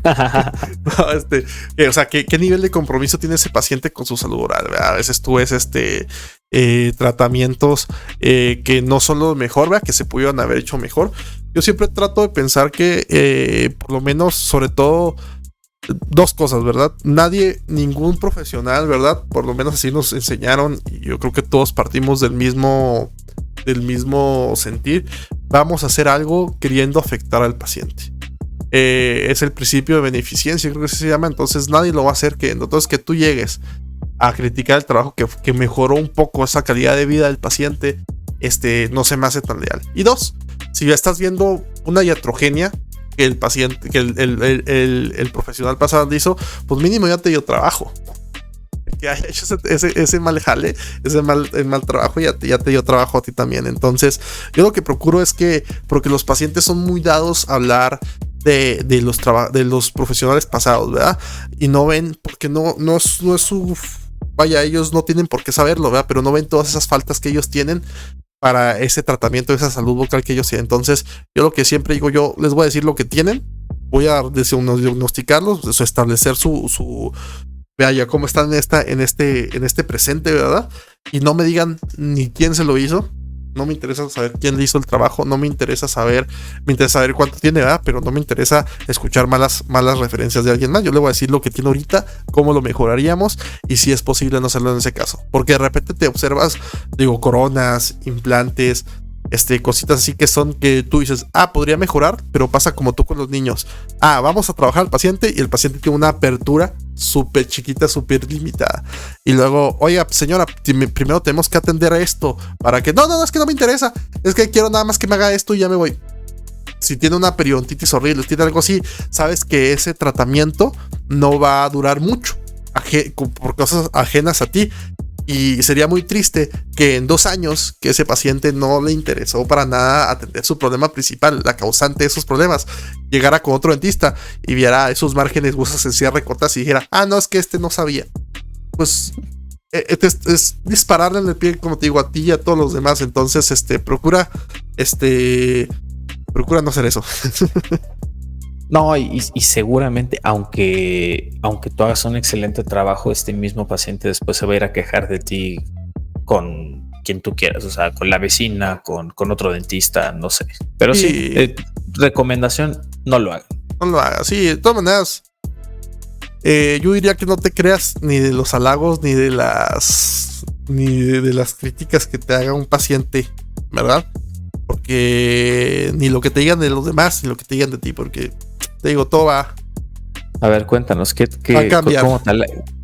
No, o sea, ¿qué nivel de compromiso tiene ese paciente con su salud oral, ¿verdad? A veces tú ves tratamientos que no son lo mejor, ¿verdad? Que se pudieron haber hecho mejor. Yo siempre trato de pensar que por lo menos, sobre todo, dos cosas, ¿verdad? Ningún profesional, ¿verdad? Por lo menos así nos enseñaron, y yo creo que todos partimos del mismo sentir. Vamos a hacer algo queriendo afectar al paciente. Es el principio de beneficencia, creo que así se llama. Entonces nadie lo va a hacer queriendo. Entonces, que tú llegues a criticar el trabajo que mejoró un poco esa calidad de vida del paciente, no se me hace tan leal. Y dos, si ya estás viendo una iatrogenia que el paciente, que el profesional pasado hizo, pues mínimo ya te dio trabajo. Que haya hecho ese mal jale, el mal trabajo, ya te dio trabajo a ti también. Entonces, yo lo que procuro es que, porque los pacientes son muy dados a hablar de los profesionales pasados, ¿verdad? Y no ven, porque no es su. Vaya, ellos no tienen por qué saberlo, ¿verdad? Pero no ven todas esas faltas que ellos tienen para ese tratamiento, esa salud vocal que ellos tienen. Entonces, yo lo que siempre digo, yo les voy a decir lo que tienen, voy a diagnosticarlos, establecer vaya cómo están en este presente, ¿verdad? Y no me digan ni quién se lo hizo. No me interesa saber quién le hizo el trabajo, me interesa saber cuánto tiene, ¿verdad? Pero no me interesa escuchar malas referencias de alguien más. Yo le voy a decir lo que tiene ahorita, cómo lo mejoraríamos, y si es posible no hacerlo en ese caso. Porque de repente te observas, digo, coronas, implantes, cositas así que tú dices, podría mejorar, pero pasa como tú con los niños. Vamos a trabajar al paciente, y el paciente tiene una apertura súper chiquita, súper limitada. Y luego, oiga, señora, primero tenemos que atender a esto para que. No, es que no me interesa. Es que quiero nada más que me haga esto y ya me voy. Si tiene una periodontitis horrible, si tiene algo así, sabes que ese tratamiento no va a durar mucho por cosas ajenas a ti. Y sería muy triste que en 2 años que ese paciente no le interesó para nada atender su problema principal, la causante de esos problemas, llegara con otro dentista y viera esos márgenes huesos en cierre cortas y dijera, no, es que no sabía. Pues es dispararle en el pie, como te digo, a ti y a todos los demás. Entonces, procura no hacer eso. No, y seguramente, aunque tú hagas un excelente trabajo, este mismo paciente después se va a ir a quejar de ti con quien tú quieras, o sea, con la vecina, con otro dentista, no sé. Pero sí, recomendación, no lo hagan. No lo hagas, sí, de todas maneras. Yo diría que no te creas ni de los halagos ni de las ni de las críticas que te haga un paciente, ¿verdad? Porque ni lo que te digan de los demás, ni lo que te digan de ti, porque te digo, todo va A ver, cuéntanos, va a cambiar.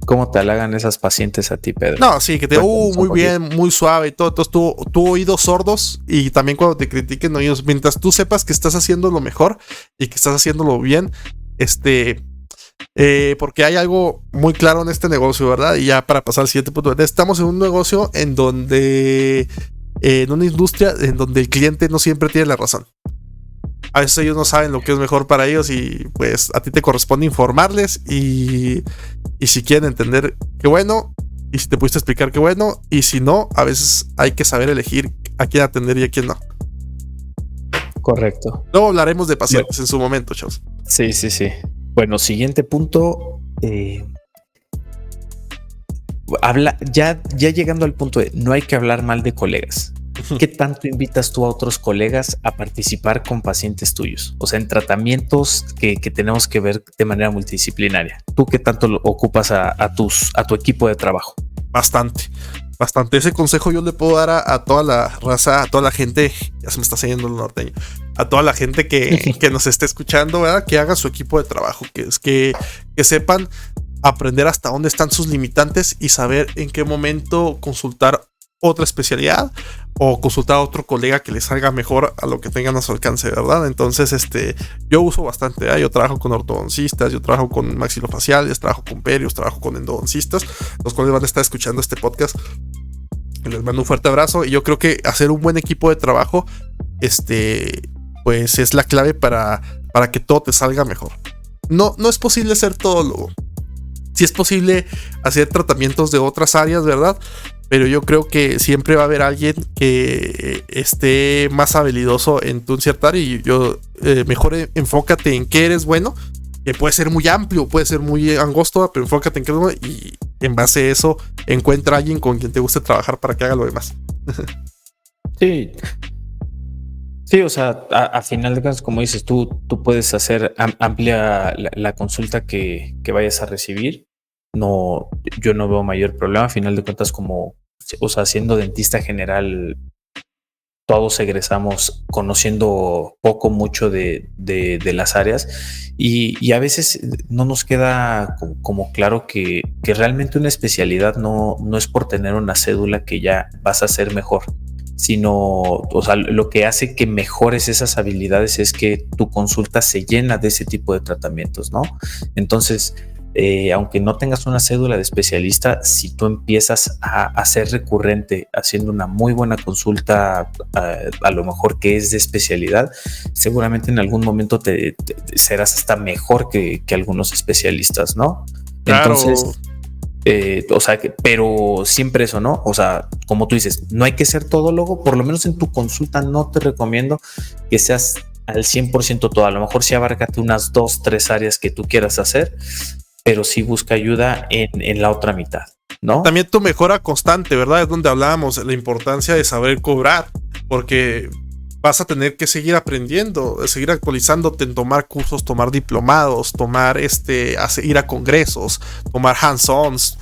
¿cómo te halagan esas pacientes a ti, Pedro? No, sí, que te Cuéntanos un muy poquito. bien, muy suave y todo. Entonces tú oídos sordos, y también cuando te critiquen oídos, mientras tú sepas que estás haciendo lo mejor y que estás haciéndolo bien, porque hay algo muy claro en este negocio, ¿verdad? Y ya para pasar al siguiente punto, estamos en un negocio en donde, en una industria en donde el cliente no siempre tiene la razón. A veces ellos no saben lo que es mejor para ellos y pues a ti te corresponde informarles y si quieren entender, qué bueno, y si te pudiste explicar, qué bueno, y si no, a veces hay que saber elegir a quién atender y a quién no. Correcto. Luego hablaremos de pacientes en su momento, chavos. Sí. Bueno, siguiente punto. Ya llegando al punto de no hay que hablar mal de colegas. ¿Qué tanto invitas tú a otros colegas a participar con pacientes tuyos? O sea, en tratamientos que tenemos que ver de manera multidisciplinaria. ¿Tú qué tanto lo ocupas a tu equipo de trabajo? Bastante. Ese consejo yo le puedo dar a toda la raza, a toda la gente, ya se me está saliendo el norteño, a toda la gente que nos esté escuchando, ¿verdad? Que haga su equipo de trabajo, que sepan aprender hasta dónde están sus limitantes y saber en qué momento consultar otra especialidad o consultar a otro colega que les salga mejor a lo que tengan a su alcance, ¿verdad? Entonces, yo uso bastante, ¿eh? Yo trabajo con ortodoncistas, yo trabajo con maxilofaciales, trabajo con perios, trabajo con endodoncistas, los cuales van a estar escuchando este podcast. Les mando un fuerte abrazo y yo creo que hacer un buen equipo de trabajo, pues es la clave para que todo te salga mejor. No es posible ser todólogo. Sí es posible hacer tratamientos de otras áreas, ¿verdad? Pero yo creo que siempre va a haber alguien que esté más habilidoso en tu cierta área y mejor enfócate en qué eres bueno, que puede ser muy amplio, puede ser muy angosto, pero enfócate en qué eres bueno y en base a eso encuentra a alguien con quien te guste trabajar para que haga lo demás. Sí. Sí, o sea, a final de cuentas, como dices, tú puedes hacer amplia la consulta que vayas a recibir. No, yo no veo mayor problema. A final de cuentas, o sea, siendo dentista general, todos egresamos conociendo mucho de las áreas y a veces no nos queda como claro que realmente una especialidad no es por tener una cédula que ya vas a ser mejor, sino, o sea, lo que hace que mejores esas habilidades es que tu consulta se llena de ese tipo de tratamientos, ¿no? Entonces, aunque no tengas una cédula de especialista, si tú empiezas a ser recurrente haciendo una muy buena consulta, a lo mejor que es de especialidad, seguramente en algún momento te serás hasta mejor que algunos especialistas, ¿no? Claro. Entonces, o sea, pero siempre eso, ¿no? O sea, como tú dices, no hay que ser todólogo, por lo menos en tu consulta no te recomiendo que seas al 100% todo. A lo mejor sí abárcate unas 2-3 áreas que tú quieras hacer, pero sí busca ayuda en la otra mitad, ¿no? También tu mejora constante, ¿verdad? Es donde hablábamos de la importancia de saber cobrar, porque vas a tener que seguir aprendiendo, seguir actualizándote en tomar cursos, tomar diplomados, ir a congresos, tomar hands-ons,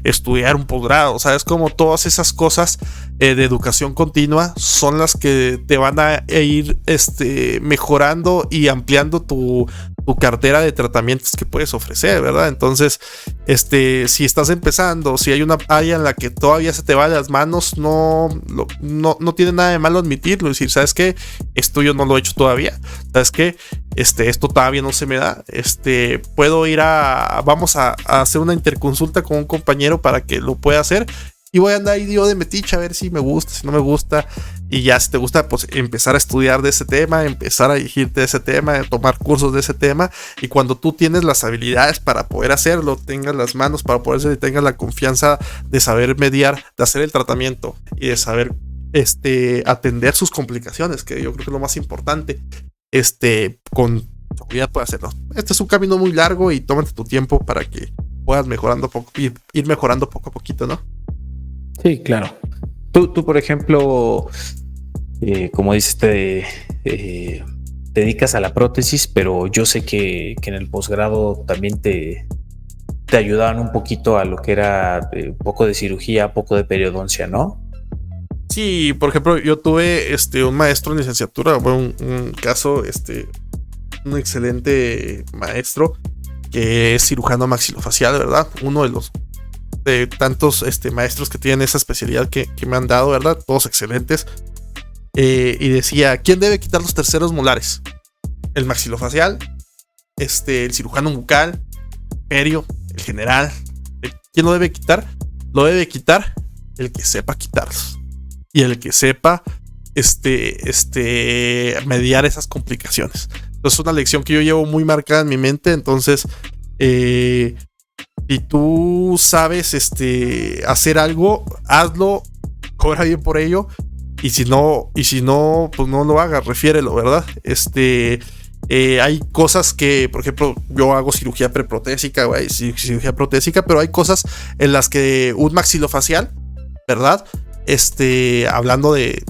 estudiar un posgrado. ¿Sabes? Como todas esas cosas de educación continua son las que te van a ir mejorando y ampliando tu cartera de tratamientos que puedes ofrecer, ¿verdad? Entonces, si estás empezando, si hay una área en la que todavía se te va de las manos, no tiene nada de malo admitirlo y decir, ¿sabes qué? Esto yo no lo he hecho todavía. ¿Sabes qué? Esto todavía no se me da. Puedo ir vamos a hacer una interconsulta con un compañero para que lo pueda hacer. Y voy a andar ahí yo de metiche a ver si me gusta, si no me gusta. Y ya si te gusta, pues empezar a estudiar de ese tema, empezar a dirigirte de ese tema, tomar cursos de ese tema. Y cuando tú tienes las habilidades para poder hacerlo, tengas las manos para poder hacerlo y tengas la confianza de saber mediar, de hacer el tratamiento y de saber atender sus complicaciones, que yo creo que es lo más importante, con seguridad puedes hacerlo. Este es un camino muy largo y tómate tu tiempo para que puedas ir mejorando poco a poquito, ¿no? Sí, claro. Tú por ejemplo, como dices, te dedicas a la prótesis, pero yo sé que en el posgrado también te te ayudaban un poquito a lo que era poco de cirugía, poco de periodoncia, ¿no? Sí, por ejemplo, yo tuve un maestro en licenciatura, bueno, un caso, un excelente maestro que es cirujano maxilofacial, ¿verdad? Uno de los de tantos maestros que tienen esa especialidad que me han dado, ¿verdad? Todos excelentes. Y decía, ¿quién debe quitar los terceros molares? El maxilofacial, el cirujano bucal, perio, el general. ¿Quién lo debe quitar? Lo debe quitar el que sepa quitarlos. Y el que sepa mediar esas complicaciones. Entonces es una lección que yo llevo muy marcada en mi mente. Entonces, si tú sabes hacer algo, hazlo, cobra bien por ello. Y si no, pues no lo hagas, refiérelo, ¿verdad? Hay cosas que, por ejemplo, yo hago cirugía preprotésica, güey, cirugía protésica, pero hay cosas en las que un maxilofacial, ¿verdad? Hablando de,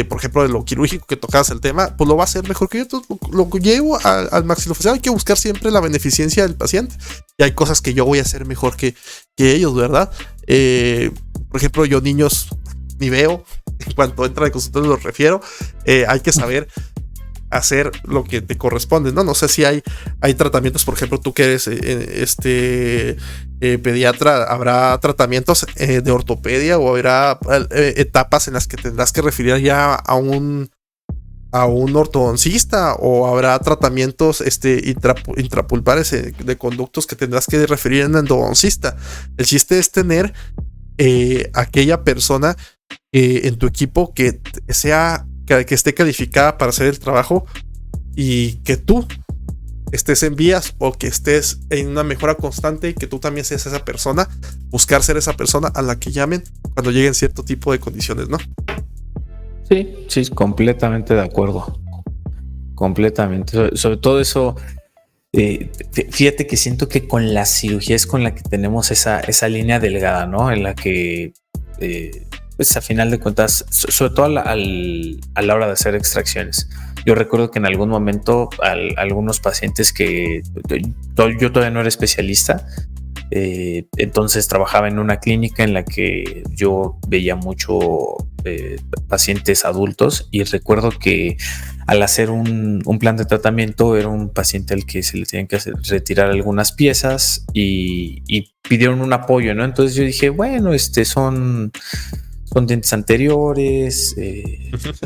por ejemplo, de lo quirúrgico que tocabas el tema, pues lo va a hacer mejor que yo. Entonces, lo llevo al maxilofacial. Hay que buscar siempre la beneficencia del paciente. Y hay cosas que yo voy a hacer mejor que ellos, ¿verdad? Por ejemplo, yo niños ni veo. En cuanto entra de consultorio los refiero. Hay que saber hacer lo que te corresponde, ¿no? No sé si hay tratamientos, por ejemplo, tú que eres pediatra, habrá tratamientos de ortopedia o habrá etapas en las que tendrás que referir ya a un ortodoncista, o habrá tratamientos intrapulpares de conductos que tendrás que referir a un endodoncista. El chiste es tener aquella persona en tu equipo que esté calificada para hacer el trabajo y que tú estés en vías o que estés en una mejora constante y que tú también seas esa persona, buscar ser esa persona a la que llamen cuando lleguen cierto tipo de condiciones, ¿no? Sí, completamente de acuerdo. Completamente. Sobre todo eso, fíjate que siento que con la cirugía es con la que tenemos esa línea delgada, ¿no? En la que pues a final de cuentas, sobre todo a la hora de hacer extracciones. Yo recuerdo que en algún momento algunos pacientes que yo todavía no era especialista, entonces trabajaba en una clínica en la que yo veía mucho pacientes adultos, y recuerdo que al hacer un plan de tratamiento era un paciente al que se le tenían que retirar algunas piezas y pidieron un apoyo, ¿no? Entonces yo dije, bueno, son dientes anteriores,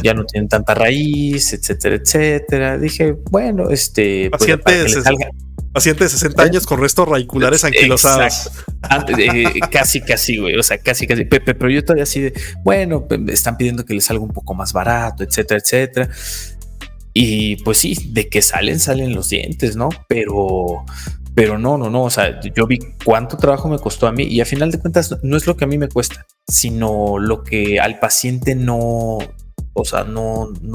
ya no tienen tanta raíz, etcétera, etcétera. Dije, bueno, paciente de 60 años con restos radiculares anquilosados. Casi, güey. O sea, casi. Pero yo todavía así de, bueno, me están pidiendo que les salga un poco más barato, etcétera, etcétera. Y pues sí, de que salen los dientes, ¿no? Pero no. O sea, yo vi cuánto trabajo me costó a mí, y a final de cuentas no es lo que a mí me cuesta, sino lo que al paciente no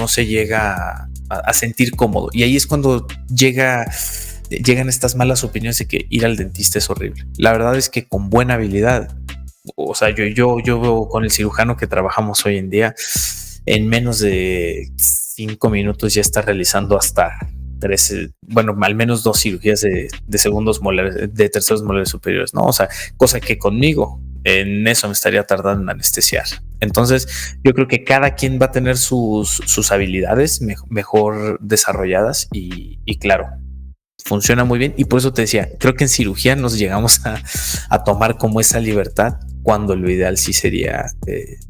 se llega a sentir cómodo. Y ahí es cuando llegan estas malas opiniones de que ir al dentista es horrible. La verdad es que con buena habilidad, o sea, yo veo con el cirujano que trabajamos hoy en día, en menos de 5 minutos ya está realizando hasta 13, bueno, al menos 2 cirugías de segundos molares, de terceros molares superiores, ¿no? O sea, cosa que conmigo en eso me estaría tardando en anestesiar. Entonces, yo creo que cada quien va a tener sus habilidades mejor desarrolladas, y claro, funciona muy bien. Y por eso te decía, creo que en cirugía nos llegamos a tomar como esa libertad, cuando lo ideal sí sería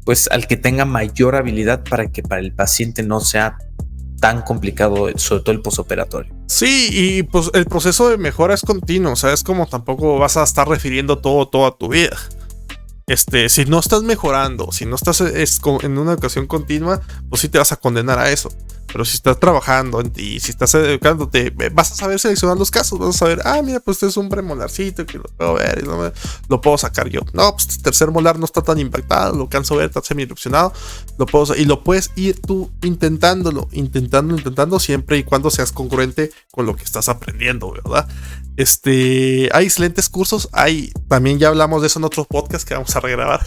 pues al que tenga mayor habilidad, para que para el paciente no sea tan complicado, sobre todo el postoperatorio. Sí, y pues el proceso de mejora es continuo, o sea, es como tampoco vas a estar refiriendo toda tu vida. Si no estás mejorando, si no estás en una educación continua, pues sí te vas a condenar a eso. Pero si estás trabajando en ti, si estás educándote, vas a saber seleccionar los casos. Vas a saber, mira, pues este es un premolarcito que lo puedo ver y lo puedo sacar yo. No, pues el tercer molar no está tan impactado, lo canso ver, está semi-erupcionado. Y lo puedes ir tú intentando siempre y cuando seas congruente con lo que estás aprendiendo, ¿verdad? Hay excelentes cursos, también ya hablamos de eso en otros podcasts que vamos a regrabar,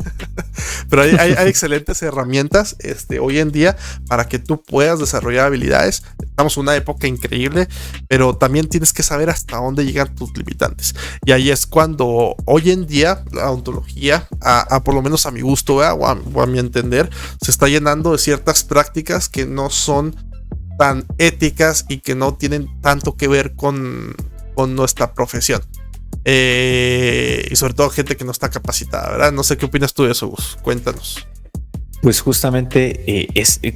pero hay excelentes herramientas hoy en día para que tú puedas desarrollar habilidades. Estamos en una época increíble, pero también tienes que saber hasta dónde llegan tus limitantes. Y ahí es cuando hoy en día la ontología, por lo menos a mi gusto, o a mi entender, se está llenando de ciertas prácticas que no son tan éticas y que no tienen tanto que ver con nuestra profesión. Y sobre todo gente que no está capacitada, ¿verdad? No sé qué opinas tú de eso, Gus. Cuéntanos. Pues justamente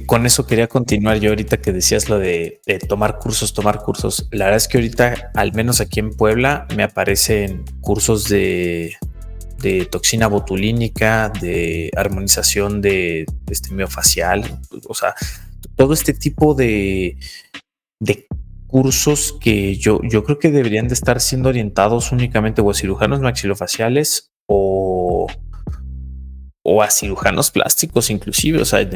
con eso quería continuar yo ahorita que decías lo de tomar cursos. La verdad es que ahorita, al menos aquí en Puebla, me aparecen cursos de toxina botulínica, de armonización de miofacial, o sea, todo este tipo de cursos que yo creo que deberían de estar siendo orientados únicamente o a cirujanos maxilofaciales o a cirujanos plásticos inclusive, o sea,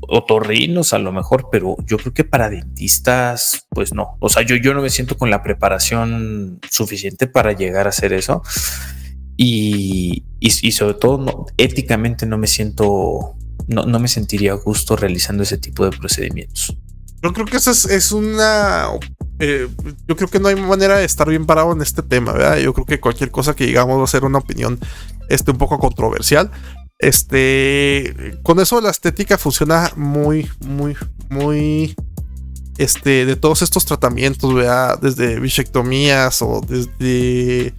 otorrinos a lo mejor, pero yo creo que para dentistas, pues no. O sea, yo no me siento con la preparación suficiente para llegar a hacer eso. Y sobre todo, éticamente no me siento, no me sentiría a gusto realizando ese tipo de procedimientos. Yo creo que esa es una... yo creo que no hay manera de estar bien parado en este tema, ¿verdad? Yo creo que cualquier cosa que digamos va a ser una opinión un poco controversial. Con eso la estética funciona muy de todos estos tratamientos, ¿verdad? Desde bichectomías o desde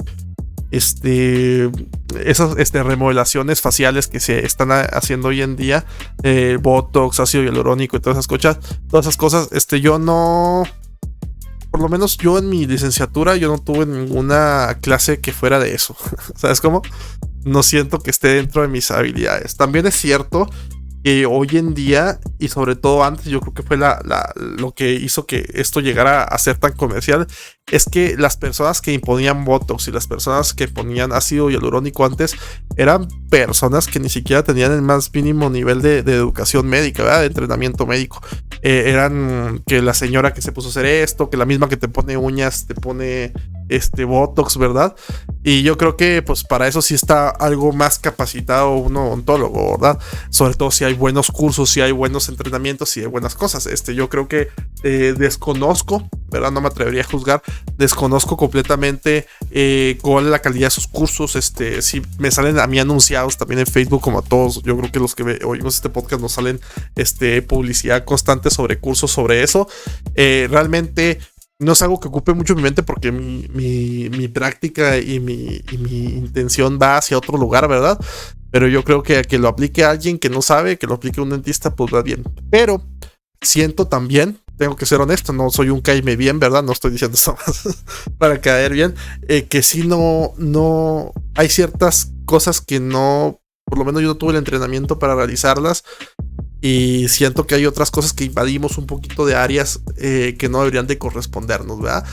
esas remodelaciones faciales que se están haciendo hoy en día, botox, ácido hialurónico y todas esas cosas, yo no, por lo menos yo en mi licenciatura yo no tuve ninguna clase que fuera de eso. ¿Sabes cómo? No siento que esté dentro de mis habilidades. También es cierto que hoy en día, y sobre todo antes, yo creo que fue lo que hizo que esto llegara a ser tan comercial, es que las personas que imponían botox y las personas que ponían ácido hialurónico antes eran personas que ni siquiera tenían el más mínimo nivel de educación médica, ¿verdad? De entrenamiento médico. Eran que la señora que se puso a hacer esto, que la misma que te pone uñas te pone botox, ¿verdad? Y yo creo que pues para eso sí está algo más capacitado un odontólogo, ¿verdad? Sobre todo si hay buenos cursos, si hay buenos entrenamientos, si hay buenas cosas. Yo creo que desconozco, ¿verdad? No me atrevería a juzgar. Desconozco completamente cuál es la calidad de sus cursos. Si me salen a mí anunciados también en Facebook, como a todos, yo creo que los que oímos este podcast nos salen publicidad constante sobre cursos sobre eso. Realmente no es algo que ocupe mucho mi mente porque mi práctica y mi intención va hacia otro lugar, ¿verdad? Pero yo creo que lo aplique a alguien que no sabe, que lo aplique a un dentista, pues va bien. Pero siento también, tengo que ser honesto, no soy un caime bien, ¿verdad? No estoy diciendo esto más para caer bien, que si no hay ciertas cosas que no, por lo menos yo no tuve el entrenamiento para realizarlas. Y siento que hay otras cosas que invadimos un poquito de áreas que no deberían de correspondernos, ¿verdad?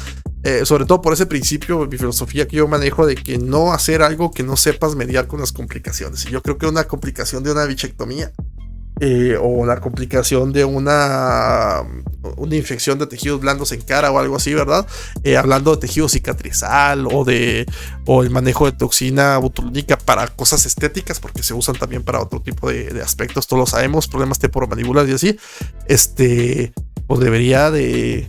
Sobre todo por ese principio, mi filosofía que yo manejo de que no hacer algo que no sepas mediar con las complicaciones. Y yo creo que una complicación de una bichectomía o la complicación de una infección de tejidos blandos en cara o algo así, ¿verdad? Hablando de tejido cicatrizal o el manejo de toxina botulínica para cosas estéticas, porque se usan también para otro tipo de aspectos, todos lo sabemos, problemas temporomandibulares y así, pues debería de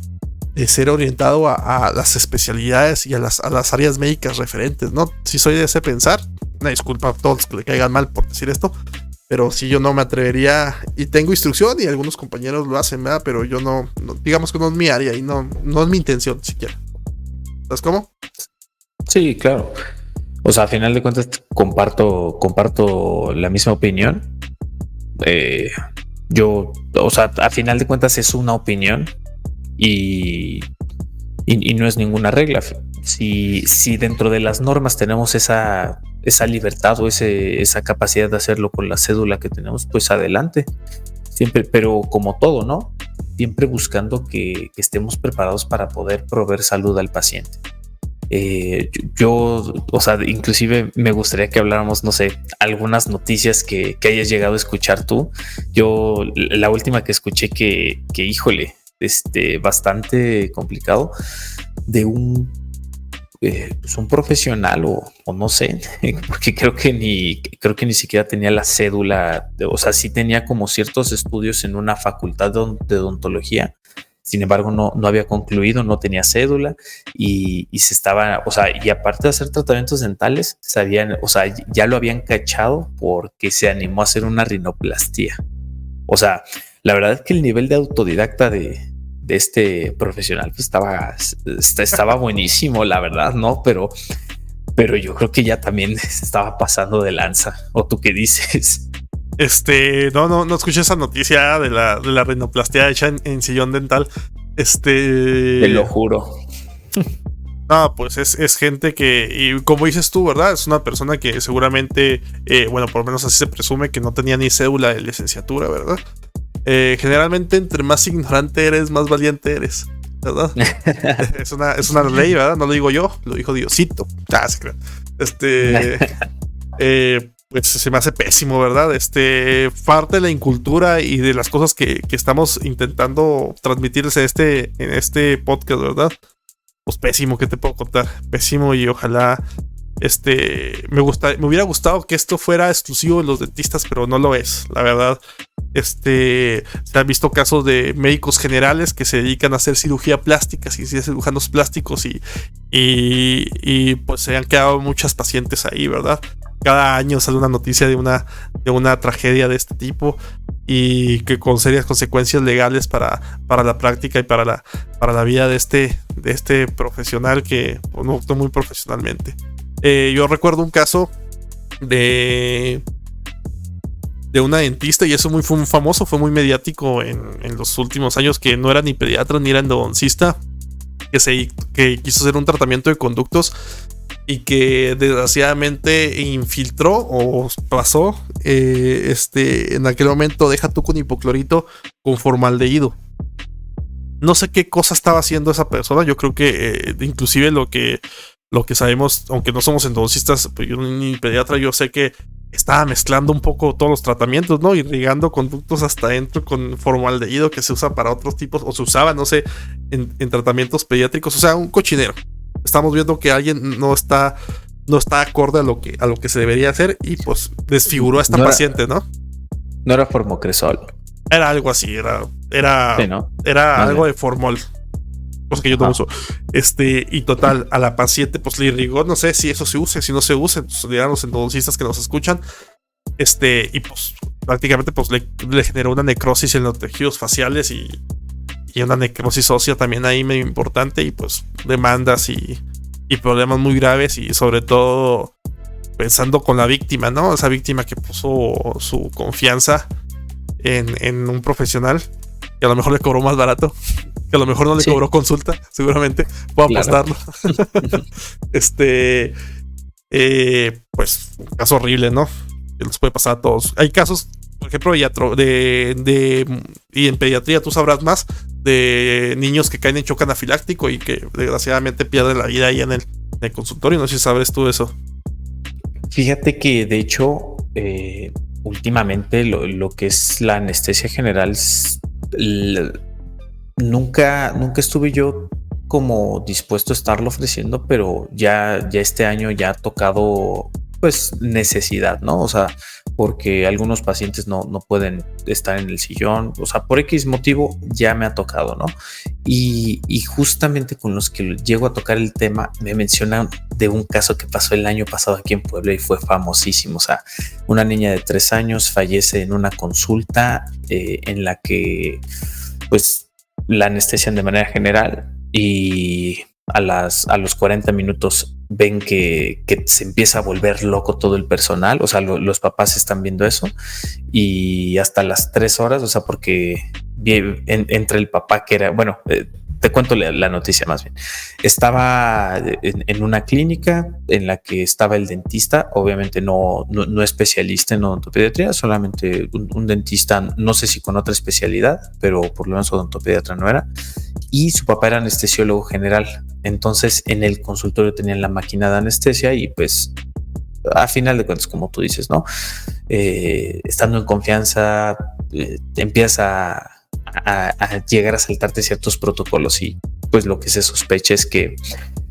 ser orientado a las especialidades y a las áreas médicas referentes, ¿no? Si soy de ese pensar, una disculpa a todos que le caigan mal por decir esto, pero sí, yo no me atrevería, y tengo instrucción y algunos compañeros lo hacen, ¿verdad? Pero yo no, digamos que no es mi área y no es mi intención siquiera. ¿Sabes cómo? Sí, claro. O sea, a final de cuentas comparto la misma opinión. O sea, a final de cuentas es una opinión y no es ninguna regla. Si dentro de las normas tenemos esa libertad o esa capacidad de hacerlo con la cédula que tenemos, pues adelante. Siempre, pero como todo, ¿no? Siempre buscando que estemos preparados para poder proveer salud al paciente. O sea, inclusive me gustaría que habláramos, no sé, algunas noticias que hayas llegado a escuchar tú. La última que escuché que híjole, bastante complicado de pues un profesional o no sé, porque creo que ni siquiera tenía la cédula, o sea, sí tenía como ciertos estudios en una facultad de odontología. Sin embargo, no había concluido, no tenía cédula y se estaba, o sea, y aparte de hacer tratamientos dentales, sabían, o sea, ya lo habían cachado porque se animó a hacer una rinoplastia. O sea, la verdad es que el nivel de autodidacta de este profesional pues estaba buenísimo, la verdad, ¿no? Pero yo creo que ya también se estaba pasando de lanza. ¿O tú qué dices? No escuché esa noticia de la rinoplastia hecha en sillón dental. Te lo juro. No, pues es gente que, y como dices tú, ¿verdad? Es una persona que seguramente, bueno, por lo menos así se presume que no tenía ni cédula de licenciatura, ¿verdad? Generalmente entre más ignorante eres, más valiente eres, ¿verdad? es una ley, ¿verdad? No lo digo yo, lo dijo Diosito. Se cree. Pues se me hace pésimo, ¿verdad? Parte de la incultura y de las cosas que estamos intentando transmitirles en este podcast, ¿verdad? Pues pésimo, ¿qué te puedo contar? Pésimo, y ojalá me hubiera gustado que esto fuera exclusivo de los dentistas, pero no lo es, la verdad. Se han visto casos de médicos generales que se dedican a hacer cirugía plástica, cirujanos plásticos, y pues se han quedado muchas pacientes ahí, ¿verdad? Cada año sale una noticia de una tragedia de este tipo, y que con serias consecuencias legales para la práctica y para la vida de este profesional que no actuó muy profesionalmente. Yo recuerdo un caso de una dentista, y eso fue muy famoso, fue muy mediático en los últimos años, que no era ni pediatra ni era endodoncista, que quiso hacer un tratamiento de conductos y que desgraciadamente infiltró o pasó en aquel momento, deja tú con hipoclorito, con formaldehído. No sé qué cosa estaba haciendo esa persona. Yo creo que inclusive lo que sabemos, aunque no somos endodoncistas, pues yo ni pediatra, yo sé que estaba mezclando un poco todos los tratamientos, ¿no? Irrigando conductos hasta adentro con formaldehído que se usa para otros tipos, o se usaba, no sé, en tratamientos pediátricos. O sea, un cochinero. Estamos viendo que alguien no está acorde a lo que se debería hacer, y pues desfiguró a esta paciente, ¿no? No era formocresol. Era algo así, era sí, ¿no? Algo de formol. Pues que yo no uso. Y total, a la paciente pues le irrigó, no sé si eso se use, si no se use, pues dirán los endodoncistas que nos escuchan. Y pues prácticamente pues le generó una necrosis en los tejidos faciales y una necrosis ósea también ahí medio importante, y pues demandas y problemas muy graves, y sobre todo pensando con la víctima, ¿no? Esa víctima que puso su confianza en un profesional que a lo mejor le cobró más barato, que a lo mejor no le cobró consulta, seguramente, puedo apostarlo. Pues un caso horrible, ¿no? Que nos puede pasar a todos. Hay casos, por ejemplo, y en pediatría tú sabrás más, de niños que caen en shock anafiláctico y que desgraciadamente pierden la vida ahí en el consultorio. No sé si sabes tú eso. Fíjate que de hecho últimamente lo que es la anestesia general nunca estuve yo como dispuesto a estarlo ofreciendo, pero ya este año ya ha tocado pues necesidad, ¿no? O sea, porque algunos pacientes no pueden estar en el sillón, o sea, por X motivo ya me ha tocado, ¿no? Y justamente con los que llego a tocar el tema, me mencionan de un caso que pasó el año pasado aquí en Puebla y fue famosísimo. O sea, una niña de 3 años fallece en una consulta en la que pues la anestesian de manera general, y a los 40 minutos ven que se empieza a volver loco todo el personal. O sea, los papás están viendo eso, y hasta las 3 horas, o sea, porque entre el papá que era, bueno, te cuento la noticia más bien. Estaba en una clínica en la que estaba el dentista, obviamente no especialista en odontopediatría, solamente un dentista, no sé si con otra especialidad, pero por lo menos odontopediatra no era. Y su papá era anestesiólogo general. Entonces en el consultorio tenían la máquina de anestesia, y pues a final de cuentas, como tú dices, ¿no? Estando en confianza, empieza a llegar a saltarte ciertos protocolos. Y pues lo que se sospecha es que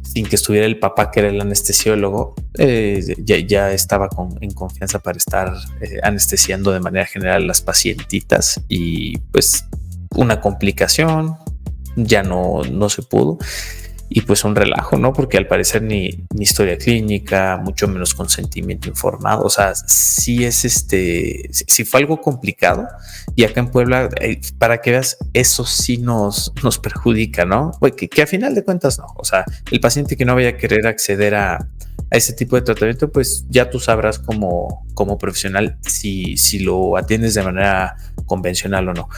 sin que estuviera el papá, que era el anestesiólogo, ya estaba en confianza para estar anestesiando de manera general a las pacientitas, y pues una complicación, ya no se pudo. Y pues un relajo, ¿no? Porque al parecer ni historia clínica, mucho menos consentimiento informado. O sea, sí es sí fue algo complicado. Y acá en Puebla, para que veas, eso sí nos perjudica, ¿no? Pues que a final de cuentas no. O sea, el paciente que no vaya a querer acceder a ese tipo de tratamiento, pues ya tú sabrás como profesional si lo atiendes de manera convencional o no.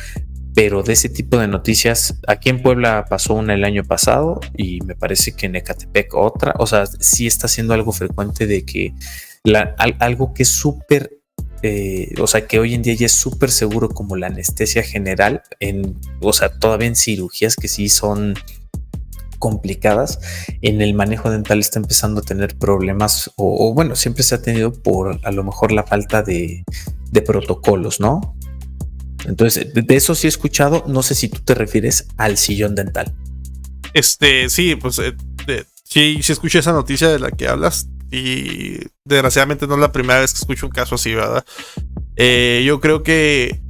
Pero de ese tipo de noticias, aquí en Puebla pasó una el año pasado, y me parece que en Ecatepec otra. O sea, sí está siendo algo frecuente de que algo que es súper, o sea, que hoy en día ya es súper seguro, como la anestesia general, o sea, todavía en cirugías que sí son complicadas, en el manejo dental está empezando a tener problemas, o bueno, siempre se ha tenido por a lo mejor la falta de protocolos, ¿no? Entonces, de eso sí he escuchado. No sé si tú te refieres al sillón dental. Sí, pues sí escuché esa noticia de la que hablas, y desgraciadamente no es la primera vez que escucho un caso así, ¿verdad? Yo creo que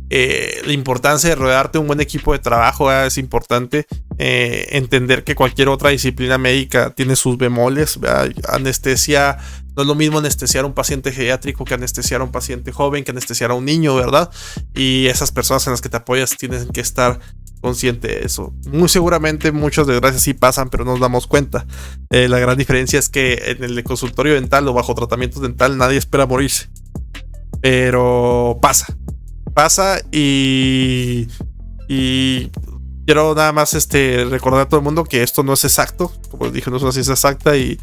la importancia de rodearte de un buen equipo de trabajo es importante. Entender que cualquier otra disciplina médica tiene sus bemoles, ¿verdad? Anestesia, no es lo mismo anestesiar a un paciente geriátrico que anestesiar a un paciente joven, que anestesiar a un niño, ¿verdad? Y esas personas en las que te apoyas tienen que estar consciente de eso. Muy seguramente muchas desgracias sí pasan, pero no nos damos cuenta. La gran diferencia es que en el consultorio dental o bajo tratamiento dental nadie espera morirse, pero pasa. Y quiero nada más recordar a todo el mundo que esto no es exacto. Como dije, no es una ciencia exacta, y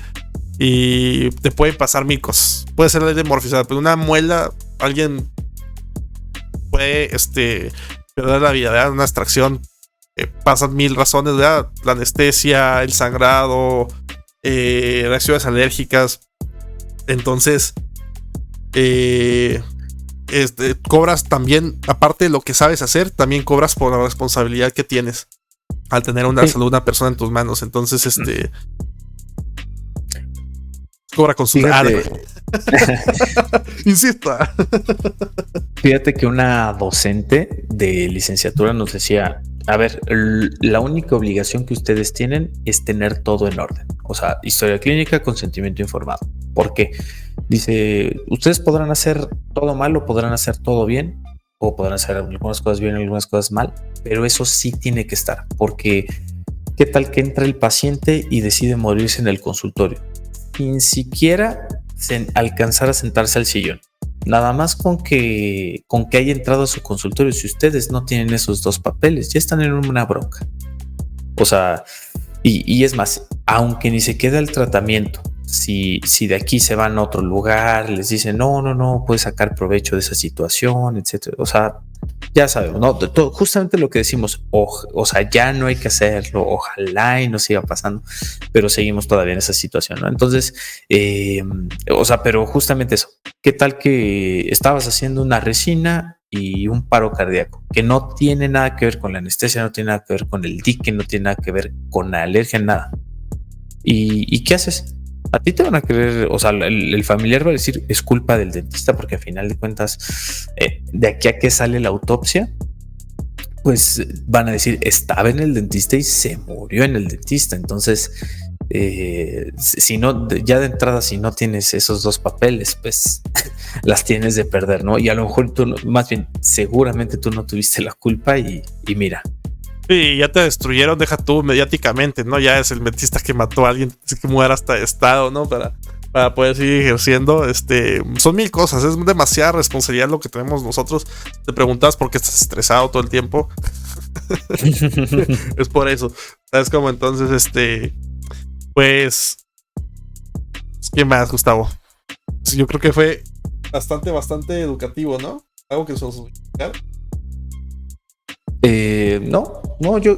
te pueden pasar mil cosas. Puede ser la demorfizada, pero una muela, alguien puede perder la vida, ¿verdad? Una extracción, pasan mil razones, ¿verdad? La anestesia, el sangrado, reacciones alérgicas. Entonces, cobras también, aparte de lo que sabes hacer, también cobras por la responsabilidad que tienes al tener una salud de una persona en tus manos. Entonces, cobra con su insisto. Fíjate que una docente de licenciatura nos decía: a ver, la única obligación que ustedes tienen es tener todo en orden. O sea, historia clínica, consentimiento informado. ¿Por qué? Dice, ustedes podrán hacer todo mal o podrán hacer todo bien, o podrán hacer algunas cosas bien y algunas cosas mal, pero eso sí tiene que estar, porque ¿qué tal que entra el paciente y decide morirse en el consultorio sin siquiera alcanzar a sentarse al sillón? Nada más con que haya entrado a su consultorio, si ustedes no tienen esos dos papeles, ya están en una bronca. O sea, y es más, aunque ni se queda el tratamiento, si de aquí se van a otro lugar, les dicen no puedes sacar provecho de esa situación, etcétera. O sea, ya sabemos, ¿no? Justamente lo que decimos, o sea, ya no hay que hacerlo, ojalá y no siga pasando, pero seguimos todavía en esa situación, ¿no? Entonces, o sea, pero justamente eso, ¿qué tal que estabas haciendo una resina y un paro cardíaco, que no tiene nada que ver con la anestesia, no tiene nada que ver con el dique, no tiene nada que ver con la alergia, nada? ¿Y qué haces? A ti te van a querer, o sea, el familiar va a decir es culpa del dentista, porque al final de cuentas, de aquí a que sale la autopsia, pues van a decir estaba en el dentista y se murió en el dentista. Entonces, si no, ya de entrada, si no tienes esos dos papeles, pues las tienes de perder, ¿no? Y a lo mejor tú, más bien, seguramente tú no tuviste la culpa, y mira. Sí, ya te destruyeron, deja tú mediáticamente, ¿no? Ya es el dentista que mató a alguien, es que muera hasta de estado, ¿no? Para poder seguir ejerciendo. Son mil cosas, es demasiada responsabilidad lo que tenemos nosotros. Te preguntabas por qué estás estresado todo el tiempo. Es por eso, ¿sabes cómo? Entonces, pues, ¿qué más, Gustavo? Yo creo que fue bastante educativo, ¿no? Algo que se nos olvidó. No, yo,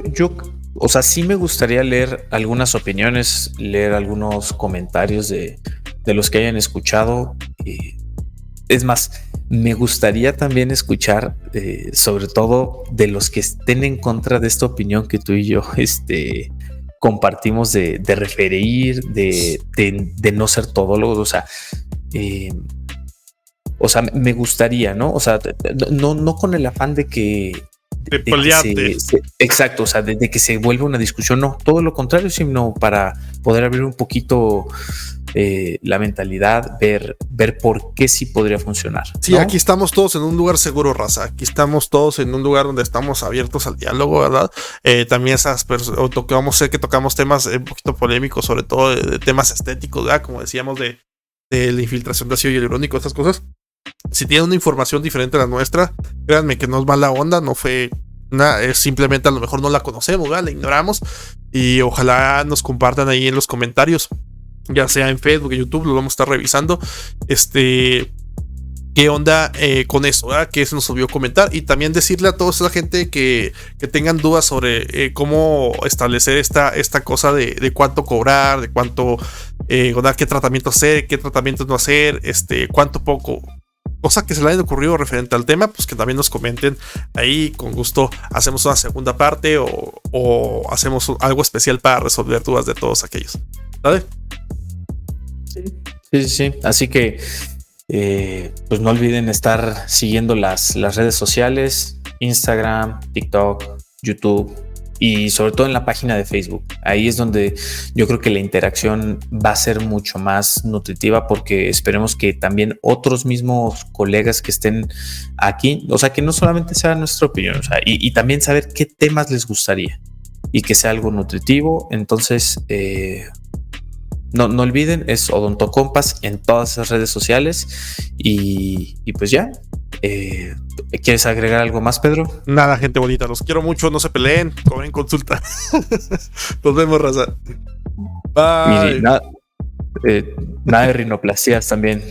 o sea, sí me gustaría leer algunas opiniones, leer algunos comentarios de los que hayan escuchado, es más, me gustaría también escuchar, sobre todo de los que estén en contra de esta opinión que tú y yo compartimos de referir, de no ser todólogos, o sea, me gustaría, ¿no? O sea, no con el afán de que... De pelearte. Exacto, o sea, de que se vuelva una discusión, no, todo lo contrario, sino para poder abrir un poquito la mentalidad, ver por qué sí podría funcionar. Sí, ¿no? aquí estamos todos en un lugar seguro, raza. Aquí estamos todos en un lugar donde estamos abiertos al diálogo, ¿verdad? También vamos a ser que tocamos temas un poquito polémicos, sobre todo de temas estéticos, ¿verdad? Como decíamos de la infiltración de ácido hialurónico, esas cosas. Si tienen una información diferente a la nuestra, créanme que no es mala onda, no fue nada, es simplemente a lo mejor no la conocemos, ¿verdad? La ignoramos, y ojalá nos compartan ahí en los comentarios, ya sea en Facebook, en YouTube, lo vamos a estar revisando. ¿Qué onda con eso? ¿Verdad? Que se nos olvidó comentar. Y también decirle a toda esa gente que tengan dudas sobre cómo establecer esta cosa de cuánto cobrar, de cuánto, qué tratamiento hacer, qué tratamientos no hacer, cuánto poco. Cosa que se le haya ocurrido referente al tema, pues que también nos comenten ahí. Con gusto hacemos una segunda parte o hacemos algo especial para resolver dudas de todos aquellos. ¿Vale? Sí. Así que pues no olviden estar siguiendo las redes sociales, Instagram, TikTok, YouTube y sobre todo en la página de Facebook. Ahí es donde yo creo que la interacción va a ser mucho más nutritiva, porque esperemos que también otros mismos colegas que estén aquí, o sea, que no solamente sea nuestra opinión, o sea, y también saber qué temas les gustaría y que sea algo nutritivo. Entonces, no olviden, es Odontocompas en todas esas redes sociales y pues ya. ¿Quieres agregar algo más, Pedro? Nada, gente bonita, los quiero mucho, no se peleen, cobren consulta. Nos vemos, raza. Bye. Nada de rinoplastías también.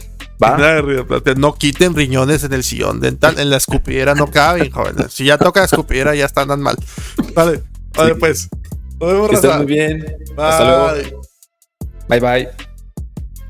¿Va? Nada de rinoplastia. No quiten riñones en el sillón dental, en la escupidera no caben, jóvenes. Si ya toca la escupidera, ya están mal. Vale, pues. Nos vemos, raza. Estás muy bien. Bye. Hasta luego. Bye.